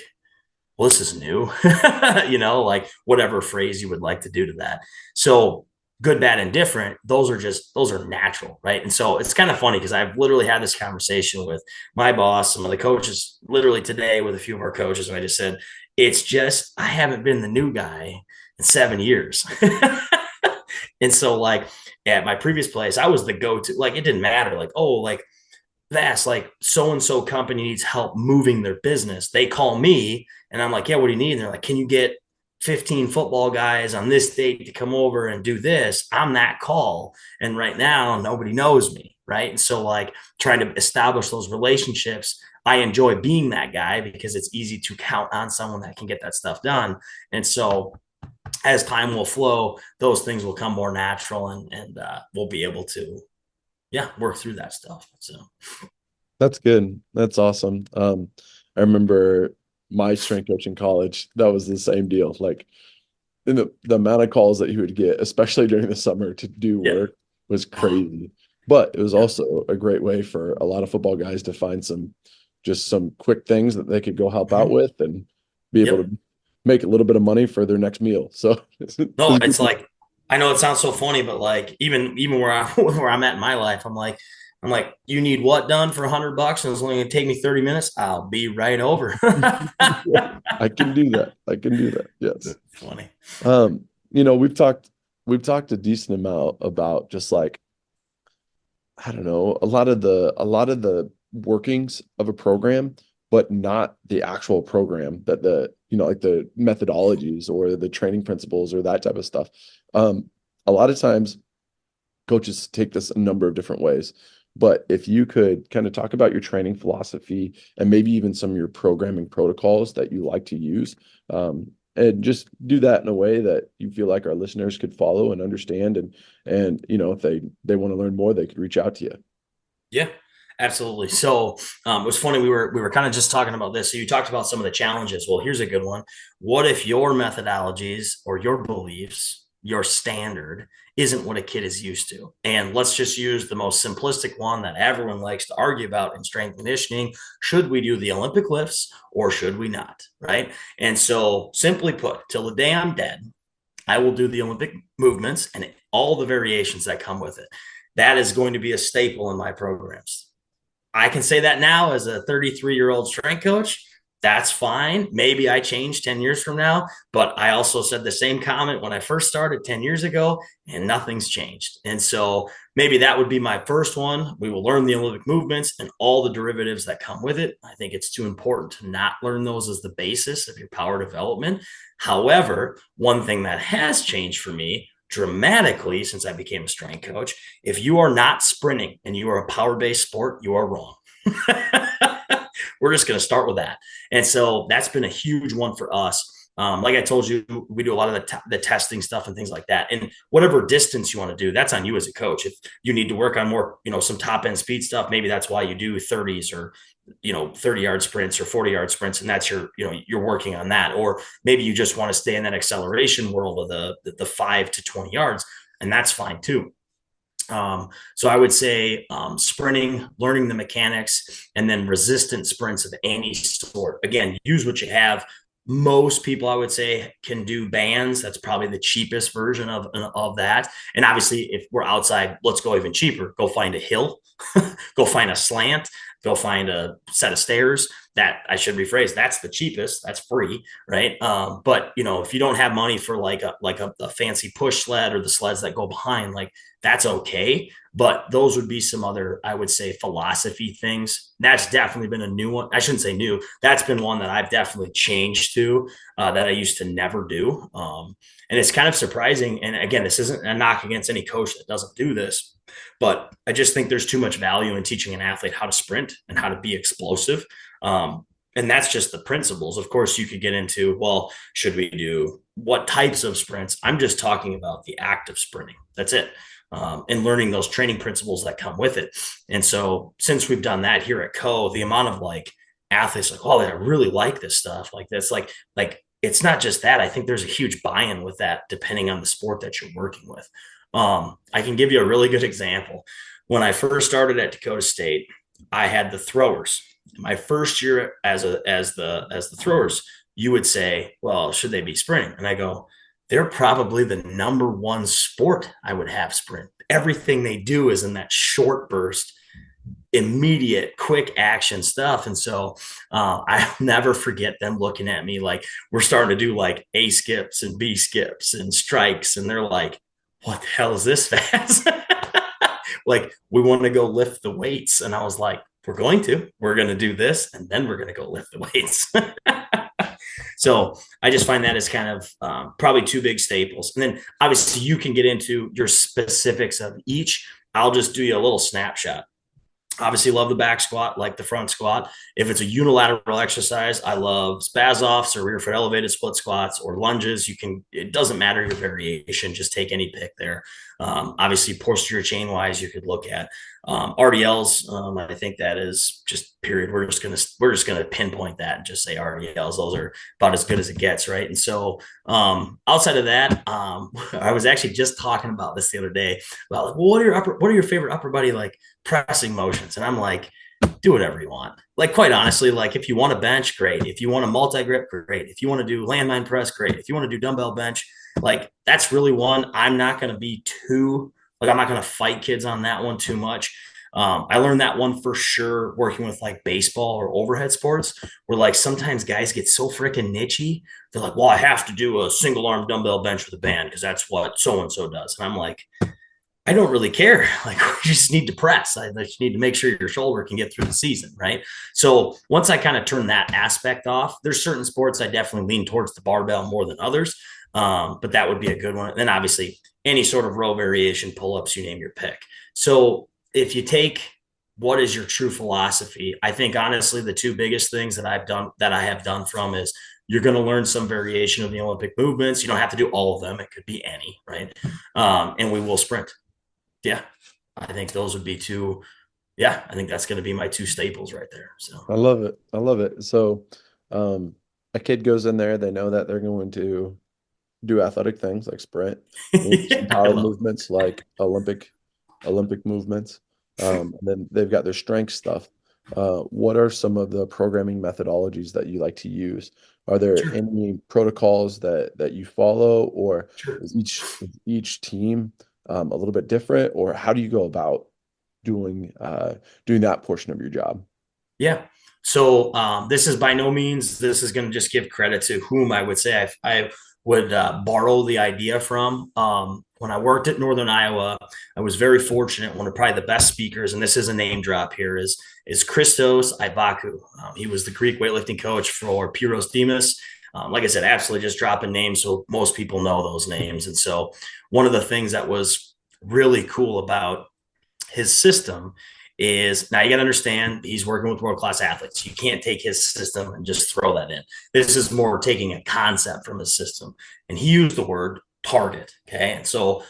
well, this is new, like whatever phrase you would like to do to that. So good, bad, and different, those are natural, right? And so it's kind of funny because I've literally had this conversation with my boss, some of the coaches, literally today with a few of our coaches, and I just said, it's just, I haven't been the new guy in 7 years. And so, like, at my previous place, I was the go-to, like, it didn't matter, like, oh, like, that's like so-and-so company needs help moving their business. They call me and I'm like, yeah, what do you need? And they're like, can you get 15 football guys on this date to come over and do this? I'm that call. And right now, nobody knows me. Right. And so, like, trying to establish those relationships, I enjoy being that guy because it's easy to count on someone that can get that stuff done. And so as time will flow, those things will come more natural, and we'll be able to, work through that stuff. So That's good. That's awesome. I remember my strength coach in college, that was the same deal. Like, the amount of calls that he would get, especially during the summer to do work, was crazy. But it was also a great way for a lot of football guys to find some quick things that they could go help out with and be able to make a little bit of money for their next meal. So no, it's like, I know it sounds so funny, but like, even where I'm at in my life, I'm like, you need what done for $100, and it's only going to take me 30 minutes. I'll be right over. I can do that. Yes. Funny. We've talked a decent amount about just, like, I don't know, a lot of the workings of a program, but not the actual program, that like the methodologies or the training principles or that type of stuff. A lot of times coaches take this a number of different ways, but if you could kind of talk about your training philosophy and maybe even some of your programming protocols that you like to use, and just do that in a way that you feel like our listeners could follow and understand, and if they want to learn more, they could reach out to you. Yeah, absolutely. So it was funny. We were kind of just talking about this. So you talked about some of the challenges. Well, here's a good one. What if your methodologies or your beliefs, your standard, isn't what a kid is used to? And let's just use the most simplistic one that everyone likes to argue about in strength conditioning. Should we do the Olympic lifts or should we not? Right. And so, simply put, till the day I'm dead, I will do the Olympic movements and all the variations that come with it. That is going to be a staple in my programs. I can say that now as a 33-year-old strength coach. That's fine. Maybe I change 10 years from now, but I also said the same comment when I first started 10 years ago, and nothing's changed. And so maybe that would be my first one. We will learn the Olympic movements and all the derivatives that come with it. I think it's too important to not learn those as the basis of your power development. However, one thing that has changed for me dramatically since I became a strength coach, if you are not sprinting and you are a power-based sport, you are wrong. We're just going to start with that. And so that's been a huge one for us. Like I told you, we do a lot of the testing stuff and things like that. And whatever distance you want to do, that's on you as a coach. If you need to work on more, some top end speed stuff, maybe that's why you do 30s or 30-yard sprints or 40-yard sprints, and that's you're working on that. Or maybe you just want to stay in that acceleration world of the 5 to 20 yards, and that's fine too. So I would say sprinting, learning the mechanics, and then resistant sprints of any sort. Again, use what you have. Most people, I would say, can do bands. That's probably the cheapest version of that. And obviously, if we're outside, let's go even cheaper. Go find a hill, go find a slant, go find a set of stairs. That, I should rephrase, that's the cheapest. That's free, right? But if you don't have money for like a fancy push sled or the sleds that go behind, like, that's okay. But those would be some other, I would say, philosophy things. That's definitely been a new one. I shouldn't say new. That's been one that I've definitely changed to, that I used to never do. And it's kind of surprising. And again, this isn't a knock against any coach that doesn't do this, but I just think there's too much value in teaching an athlete how to sprint and how to be explosive. And that's just the principles. Of course, you could get into, well, should we do what types of sprints? I'm just talking about the act of sprinting. That's it. And learning those training principles that come with it. And so since we've done that here at the amount of athletes oh, I really like this stuff. Like this, like it's not just that. I think there's a huge buy-in with that, depending on the sport that you're working with. I can give you a really good example. When I first started at Dakota State, I had the throwers. My first year as the throwers, you would say, well, should they be sprinting? And I go, they're probably the number one sport I would have sprint. Everything they do is in that short burst, immediate, quick action stuff. And so I'll never forget them looking at me like we're starting to do like A skips and B skips and strikes. And they're like, what the hell is this fast? Like, we want to go lift the weights. And I was like, we're going to do this, and then we're going to go lift the weights. So I just find that as kind of probably two big staples. And then obviously you can get into your specifics of each. I'll just do you a little snapshot. Obviously love the back squat, like the front squat. If it's a unilateral exercise, I love spaz offs or rear foot elevated split squats or lunges. It doesn't matter your variation, just take any pick there. Obviously posterior chain wise, you could look at RDLs. I think that is just period. We're just gonna pinpoint that and just say RDLs. Those are about as good as it gets, right? And so outside of that, I was actually just talking about this the other day about like, well, what are your favorite upper body like pressing motions? And I'm like, do whatever you want. Like, quite honestly, like if you want to bench, great. If you want to multi-grip, great. If you want to do landmine press, great. If you want to do dumbbell bench, like that's really one. I'm not going to be I'm not going to fight kids on that one too much. I learned that one for sure working with like baseball or overhead sports, where like sometimes guys get so freaking nichey. They're like, well, I have to do a single arm dumbbell bench with a band because that's what so-and-so does. And I'm like, I don't really care. Like, you just need to press. I just need to make sure your shoulder can get through the season, right? So once I kind of turn that aspect off, there's certain sports I definitely lean towards the barbell more than others. But that would be a good one. And then obviously any sort of row variation, pull-ups, you name your pick. So if you take what is your true philosophy, I think honestly the two biggest things that I have done from is you're going to learn some variation of the Olympic movements. You don't have to do all of them. It could be any, right? And we will sprint. Yeah, I think those would be two. Yeah, I think that's going to be my two staples right there. So I love it. I love it. So a kid goes in there, they know that they're going to do athletic things like sprint, some power movements like Olympic movements. And then they've got their strength stuff. What are some of the programming methodologies that you like to use? Are there any protocols that you follow, or is each team a little bit different, or how do you go about doing that portion of your job? Yeah. So this is by no means, this is going to just give credit to whom I would say I would borrow the idea from. When I worked at Northern Iowa, I was very fortunate. One of probably the best speakers, and this is a name drop here, is Christos Ivakou. He was the Greek weightlifting coach for Pyros Demas. Like I said, absolutely just dropping names so most people know those names. And so one of the things that was really cool about his system is, now you got to understand he's working with world-class athletes. You can't take his system and just throw that in. This is more taking a concept from his system. And he used the word target. Okay. And so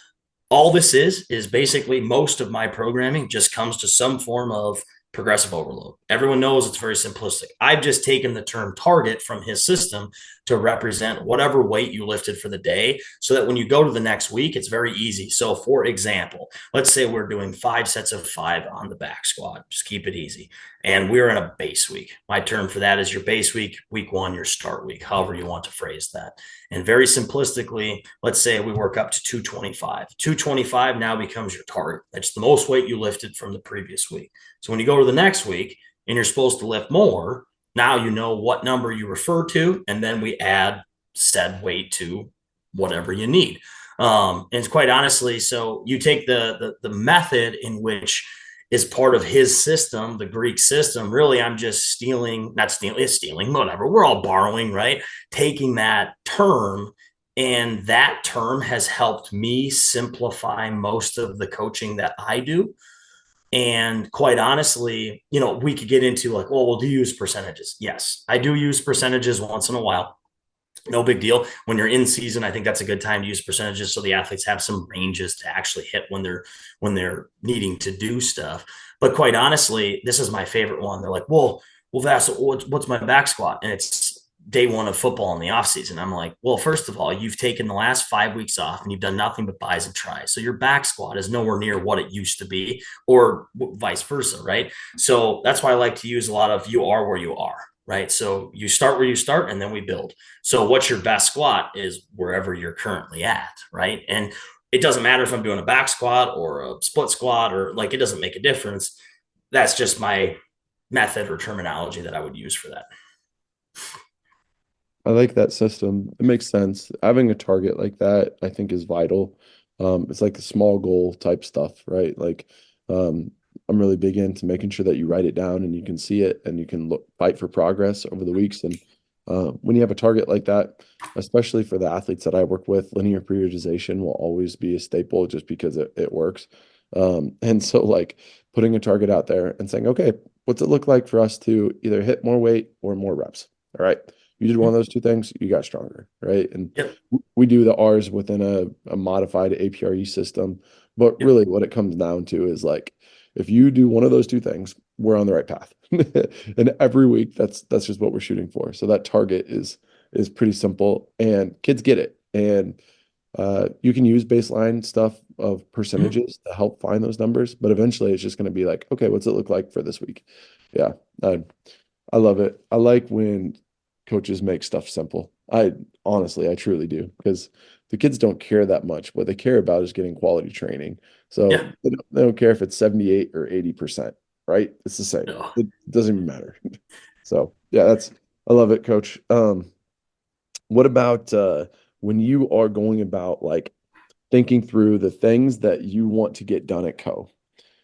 all this is basically most of my programming just comes to some form of progressive overload. Everyone knows it's very simplistic. I've just taken the term target from his system to represent whatever weight you lifted for the day, so that when you go to the next week, it's very easy. So for example, let's say we're doing 5 sets of 5 on the back squat. Just keep it easy. And we're in a base week. My term for that is your base week, week 1, your start week, however you want to phrase that. And very simplistically, let's say we work up to 225. 225 now becomes your target. That's the most weight you lifted from the previous week. So when you go to the next week and you're supposed to lift more, now you know what number you refer to, and then we add said weight to whatever you need. And quite honestly, so you take the method in which is part of his system, the Greek system. Really, I'm just stealing, not stealing, it's stealing, whatever. We're all borrowing, right? Taking that term, and that term has helped me simplify most of the coaching that I do. And quite honestly, we could get into like, well, do you use percentages? Yes, I do use percentages once in a while. No big deal. When you're in season, I think that's a good time to use percentages so the athletes have some ranges to actually hit when they're needing to do stuff. But quite honestly, this is my favorite one. They're like, well, Vass, what's my back squat? And it's day 1 of football in the off season. I'm like, well, first of all, you've taken the last 5 weeks off and you've done nothing but buys and tries. So your back squat is nowhere near what it used to be, or vice versa, right? So that's why I like to use a lot of you are where you are. Right. So you start where you start and then we build. So what's your best squat is wherever you're currently at. Right. And it doesn't matter if I'm doing a back squat or a split squat, or like, it doesn't make a difference. That's just my method or terminology that I would use for that. I like that system. It makes sense. Having a target like that, I think, is vital. It's like the small goal type stuff, right? Like, I'm really big into making sure that you write it down and you can see it and you can fight for progress over the weeks. And when you have a target like that, especially for the athletes that I work with, linear periodization will always be a staple just because it works. And so like putting a target out there and saying, okay, what's it look like for us to either hit more weight or more reps? All right. You did one of those two things, you got stronger, right? And Yep. we do the R's within a modified APRE system. But Yep. really what it comes down to is like, if you do one of those two things, we're on the right path. And every week that's just what we're shooting for. So that target is pretty simple and kids get it. And you can use baseline stuff of percentages to help find those numbers, but eventually it's just going to be like, okay, what's it look like for this week? Yeah. I love it. I like when coaches make stuff simple. I truly do, because the kids don't care that much. What they care about is getting quality training. So Yeah. they don't care if it's 78 or 80%, right? It's the same. No. It doesn't even matter. So yeah, I love it, coach. What about when you are going about like thinking through the things that you want to get done at Co?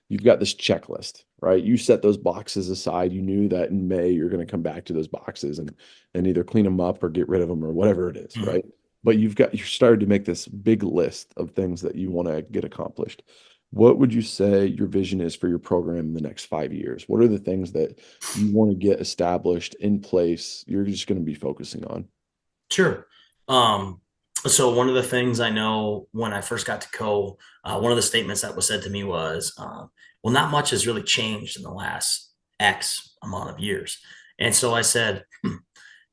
You've got this checklist, right? You set those boxes aside. You knew that in May you're going to come back to those boxes and either clean them up or get rid of them or whatever it is, right? But you started to make this big list of things that you want to get accomplished. What would you say your vision is for your program in the next 5 years? What are the things that you want to get established in place you're just going to be focusing on? Sure. So one of the things I know when I first got to Co, one of the statements that was said to me was, well, not much has really changed in the last X amount of years. And so I said,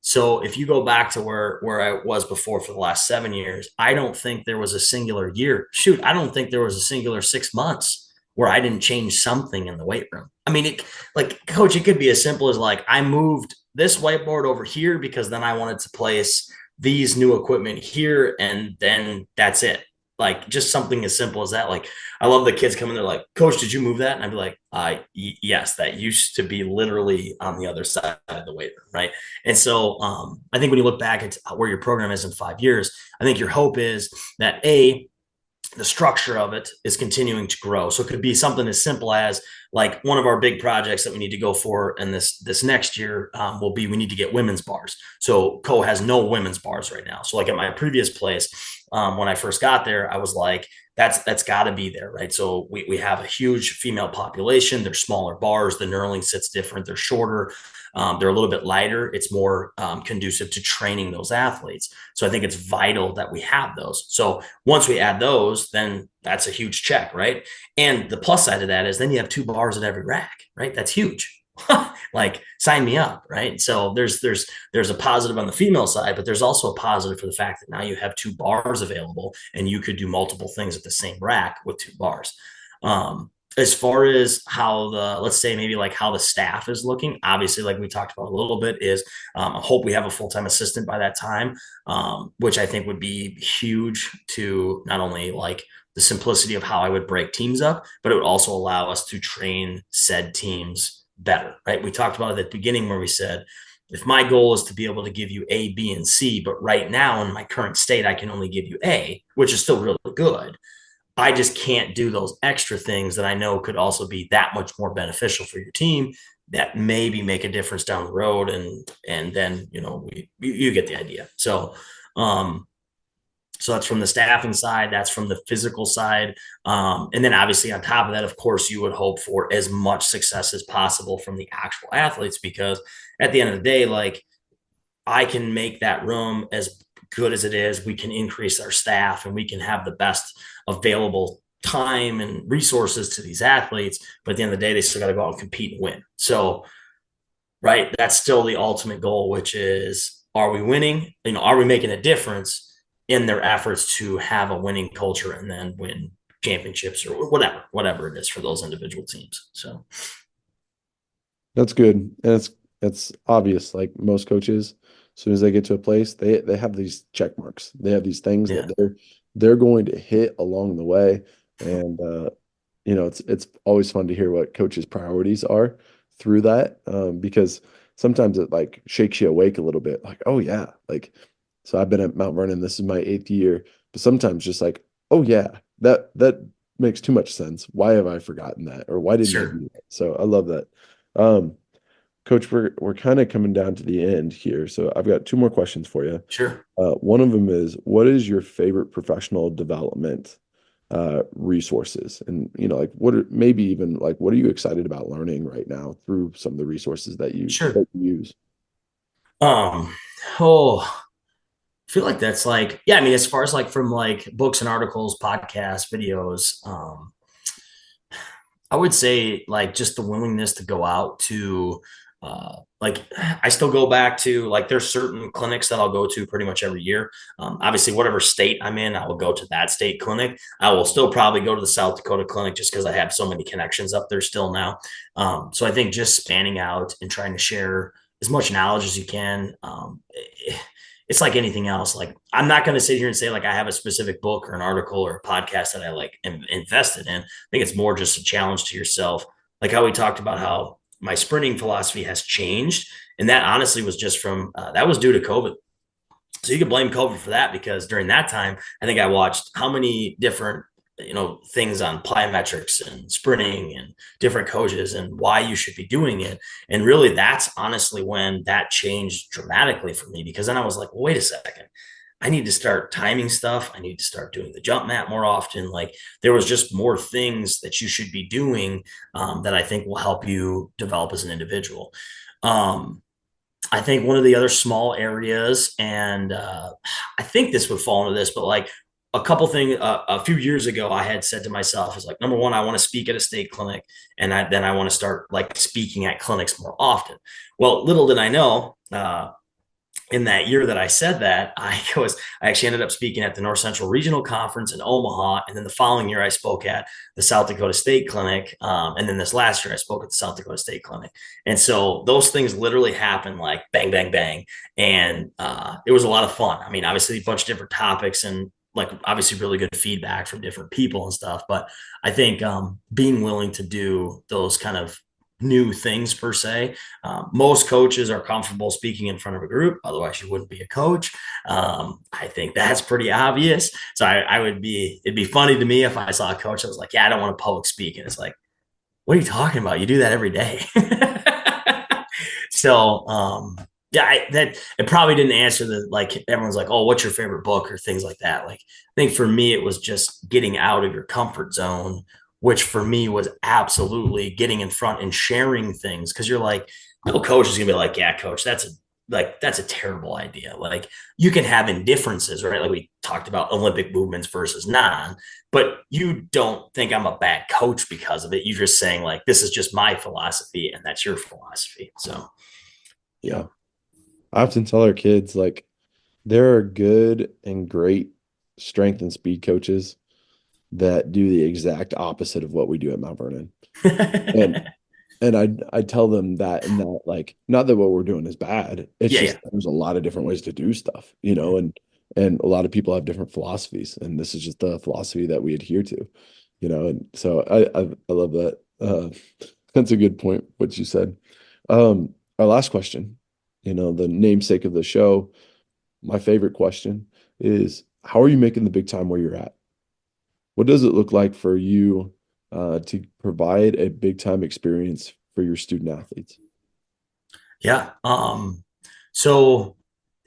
so if you go back to where I was before for the last 7 years, I don't think there was a singular year. Shoot, I don't think there was a singular 6 months where I didn't change something in the weight room. I mean, coach, it could be as simple as like, I moved this whiteboard over here because then I wanted to place these new equipment here, and then that's it. like just something as simple as that. Like, I love the kids coming, they're like, Coach, did you move that? And I'd be like, yes, that used to be literally on the other side of the weight room, right? And so I think when you look back at where your program is in 5 years, I think your hope is that the structure of it is continuing to grow. So it could be something as simple as like one of our big projects that we need to go for in this next year will be we need to get women's bars. So Co has no women's bars right now. So like at my previous place, when I first got there, I was like, that's got to be there, right? So we have a huge female population. They're smaller bars. The knurling sits different. They're shorter. They're a little bit lighter. It's more conducive to training those athletes. So I think it's vital that we have those. So once we add those, then that's a huge check, right? And the plus side of that is then you have 2 bars at every rack, right? That's huge. Like, sign me up, right? So there's a positive on the female side, but there's also a positive for the fact that now you have 2 bars available and you could do multiple things at the same rack with 2 bars. As far as how let's say maybe like how the staff is looking, obviously, like we talked about a little bit, is I hope we have a full-time assistant by that time, which I think would be huge to not only like the simplicity of how I would break teams up, but it would also allow us to train said teams better, right? We talked about it at the beginning where we said, if my goal is to be able to give you A, B, and C, but right now in my current state, I can only give you A, which is still really good. I just can't do those extra things that I know could also be that much more beneficial for your team that maybe make a difference down the road. And then, you get the idea. So, so that's from the staffing side, that's from the physical side. And then obviously on top of that, of course, you would hope for as much success as possible from the actual athletes, because at the end of the day, like, I can make that room as good as it is. We can increase our staff and we can have the best available time and resources to these athletes. But at the end of the day, they still got to go out and compete and win. So, right, that's still the ultimate goal, which is, are we winning? Are we making a difference in their efforts to have a winning culture and then win championships or whatever it is for those individual teams. So That's good. And it's obvious, like most coaches, as soon as they get to a place, they have these check marks. They have these things yeah, that they're going to hit along the way. And it's always fun to hear what coaches' priorities are through that. Because sometimes it like shakes you awake a little bit, like, oh yeah, like, so I've been at Mount Vernon, this is my 8th year, but sometimes just like, oh yeah, that makes too much sense. Why have I forgotten that? Or why didn't I sure, do that? So I love that. Um, Coach, we're kind of coming down to the end here, so I've got 2 more questions for you. sure. One of them is, what is your favorite professional development resources? And like maybe even like what are you excited about learning right now through some of the resources that you Sure. use? Um, oh, I feel like that's like, yeah, I mean, as far as like from like books and articles, podcasts, videos, I would say like just the willingness to go out to, like, I still go back to like, there's certain clinics that I'll go to pretty much every year. Obviously, whatever state I'm in, I will go to that state clinic. I will still probably go to the South Dakota clinic just because I have so many connections up there still now. So I think just spanning out and trying to share as much knowledge as you can. It's like anything else. Like, I'm not going to sit here and say like I have a specific book or an article or a podcast that I like am invested in. I think it's more just a challenge to yourself. Like how we talked about how my sprinting philosophy has changed. And that honestly was just from, that was due to COVID. So you can blame COVID for that, because during that time, I think I watched how many different, things on plyometrics and sprinting and different coaches and why you should be doing it. And really, that's honestly when that changed dramatically for me, because then I was like, well, wait a second. I need to start timing stuff. I need to start doing the jump mat more often. Like, there was just more things that you should be doing that I think will help you develop as an individual. I think one of the other small areas, and I think this would fall into this, but like a couple things, a few years ago, I had said to myself, is like, number one, I want to speak at a state clinic, and then I want to start like speaking at clinics more often. Well, little did I know, in that year that I said that, I actually ended up speaking at the North Central Regional Conference in Omaha. And then the following year I spoke at the South Dakota State Clinic. And then this last year I spoke at the South Dakota State Clinic. And so those things literally happened like bang, bang, bang. And it was a lot of fun. I mean, obviously a bunch of different topics, and like obviously really good feedback from different people and stuff. But I think being willing to do those kind of new things per se. Most coaches are comfortable speaking in front of a group, otherwise you wouldn't be a coach. I think that's pretty obvious. So it'd be funny to me if I saw a coach that was like, yeah, I don't want to public speak. And it's like, what are you talking about? You do that every day. So, yeah, that it probably didn't answer the, like, everyone's like, oh, what's your favorite book or things like that. Like, I think for me, it was just getting out of your comfort zone, which for me was absolutely getting in front and sharing things. Cause you're like, no coach is gonna be like, yeah, coach, that's a terrible idea. Like, you can have indifferences, right? Like we talked about Olympic movements versus non, but you don't think I'm a bad coach because of it. You're just saying like, this is just my philosophy and that's your philosophy. So, Yeah. I often tell our kids, like, there are good and great strength and speed coaches that do the exact opposite of what we do at Mount Vernon. And I tell them that, and that, like, not that what we're doing is bad. It's just there's a lot of different ways to do stuff, and a lot of people have different philosophies, and this is just the philosophy that we adhere to, and so I love that. That's a good point, what you said. Our last question, the namesake of the show, my favorite question is, how are you making the big time where you're at? What does it look like for you to provide a big time experience for your student athletes? Yeah. So,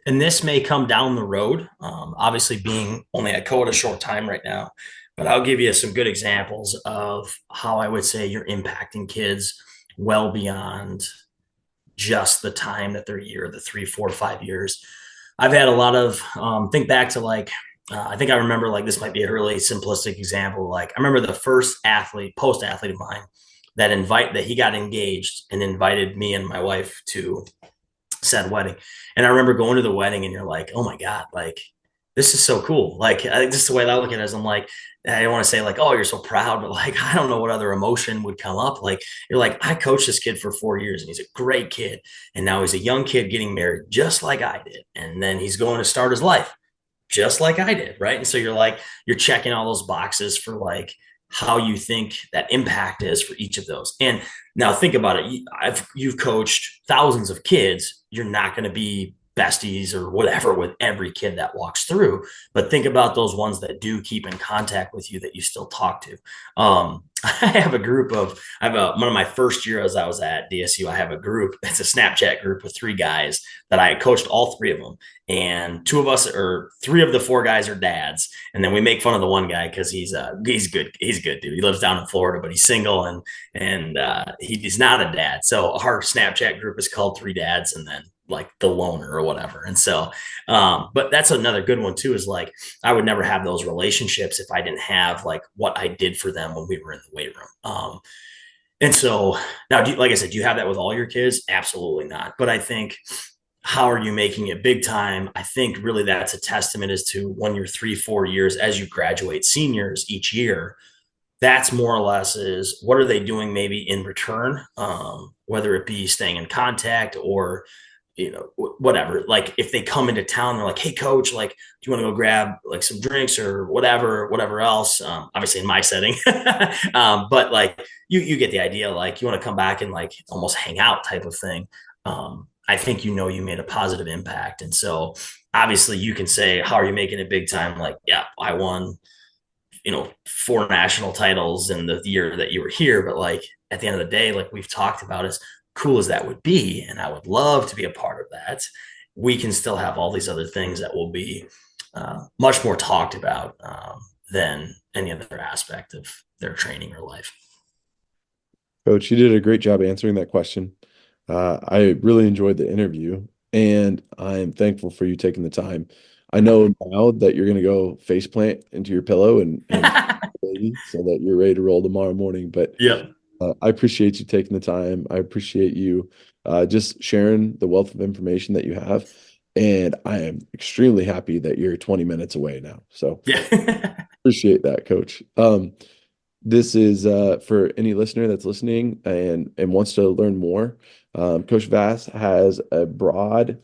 and this may come down the road, obviously being only at COA a short time right now, but I'll give you some good examples of how I would say you're impacting kids well beyond just the time that they're here, the 3, 4, 5 years. I've had a lot of, think back to like, I think I remember, like, this might be a really simplistic example. Like, I remember the first post athlete of mine that he got engaged and invited me and my wife to said wedding. And I remember going to the wedding and you're like, oh my God, like, this is so cool. Like, I think just the way that I look at it is, I'm like, I don't want to say like, oh, you're so proud, but like, I don't know what other emotion would come up. Like, you're like, I coached this kid for 4 years and he's a great kid. And now he's a young kid getting married just like I did. And then he's going to start his life just like I did. Right. And so you're like, you're checking all those boxes for like how you think that impact is for each of those. And now think about it. You've coached thousands of kids. You're not going to be besties or whatever with every kid that walks through, but think about those ones that do keep in contact with you that you still talk to. I have a group of, one of my first years I was at DSU, I have a group, it's a Snapchat group with 3 guys that I coached, all 3 of them. And 2 of us, or 3 of the 4 guys, are dads. And then we make fun of the one guy because he's good. He's good, dude. He lives down in Florida, but he's single and he's not a dad. So our Snapchat group is called 3 Dads, and then like the loner or whatever. And so, but that's another good one too, is like, I would never have those relationships if I didn't have like what I did for them when we were in the weight room. And so now, like I said, do you have that with all your kids? Absolutely not. But I think, how are you making it big time? I think really that's a testament as to when you're 3, 4 years, as you graduate seniors each year, that's more or less is what are they doing maybe in return, whether it be staying in contact or, whatever. Like, if they come into town, they're like, hey coach, like, do you want to go grab like some drinks or whatever else? Obviously in my setting, but like, you get the idea. Like, you want to come back and like almost hang out type of thing. I think, you made a positive impact. And so obviously you can say, how are you making it big time? Like, yeah, I won, 4 national titles in the year that you were here. But like, at the end of the day, like we've talked about, as cool as that would be, and I would love to be a part of that, we can still have all these other things that will be much more talked about than any other aspect of their training or life. Coach, you did a great job answering that question. I really enjoyed the interview, and I'm thankful for you taking the time. I know now that you're going to go face plant into your pillow and so that you're ready to roll tomorrow morning. But yeah, I appreciate you taking the time. I appreciate you just sharing the wealth of information that you have. And I am extremely happy that you're 20 minutes away now. So yeah. appreciate that, Coach. This is for any listener that's listening and wants to learn more. Coach Vass has a broad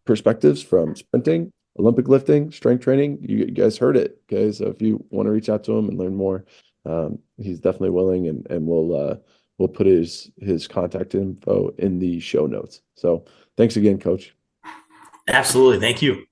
perspectives from sprinting Olympic lifting, strength training. You guys heard it. Okay. So if you want to reach out to him and learn more, he's definitely willing, and we'll put his contact info in the show notes. So thanks again, Coach. Absolutely. Thank you.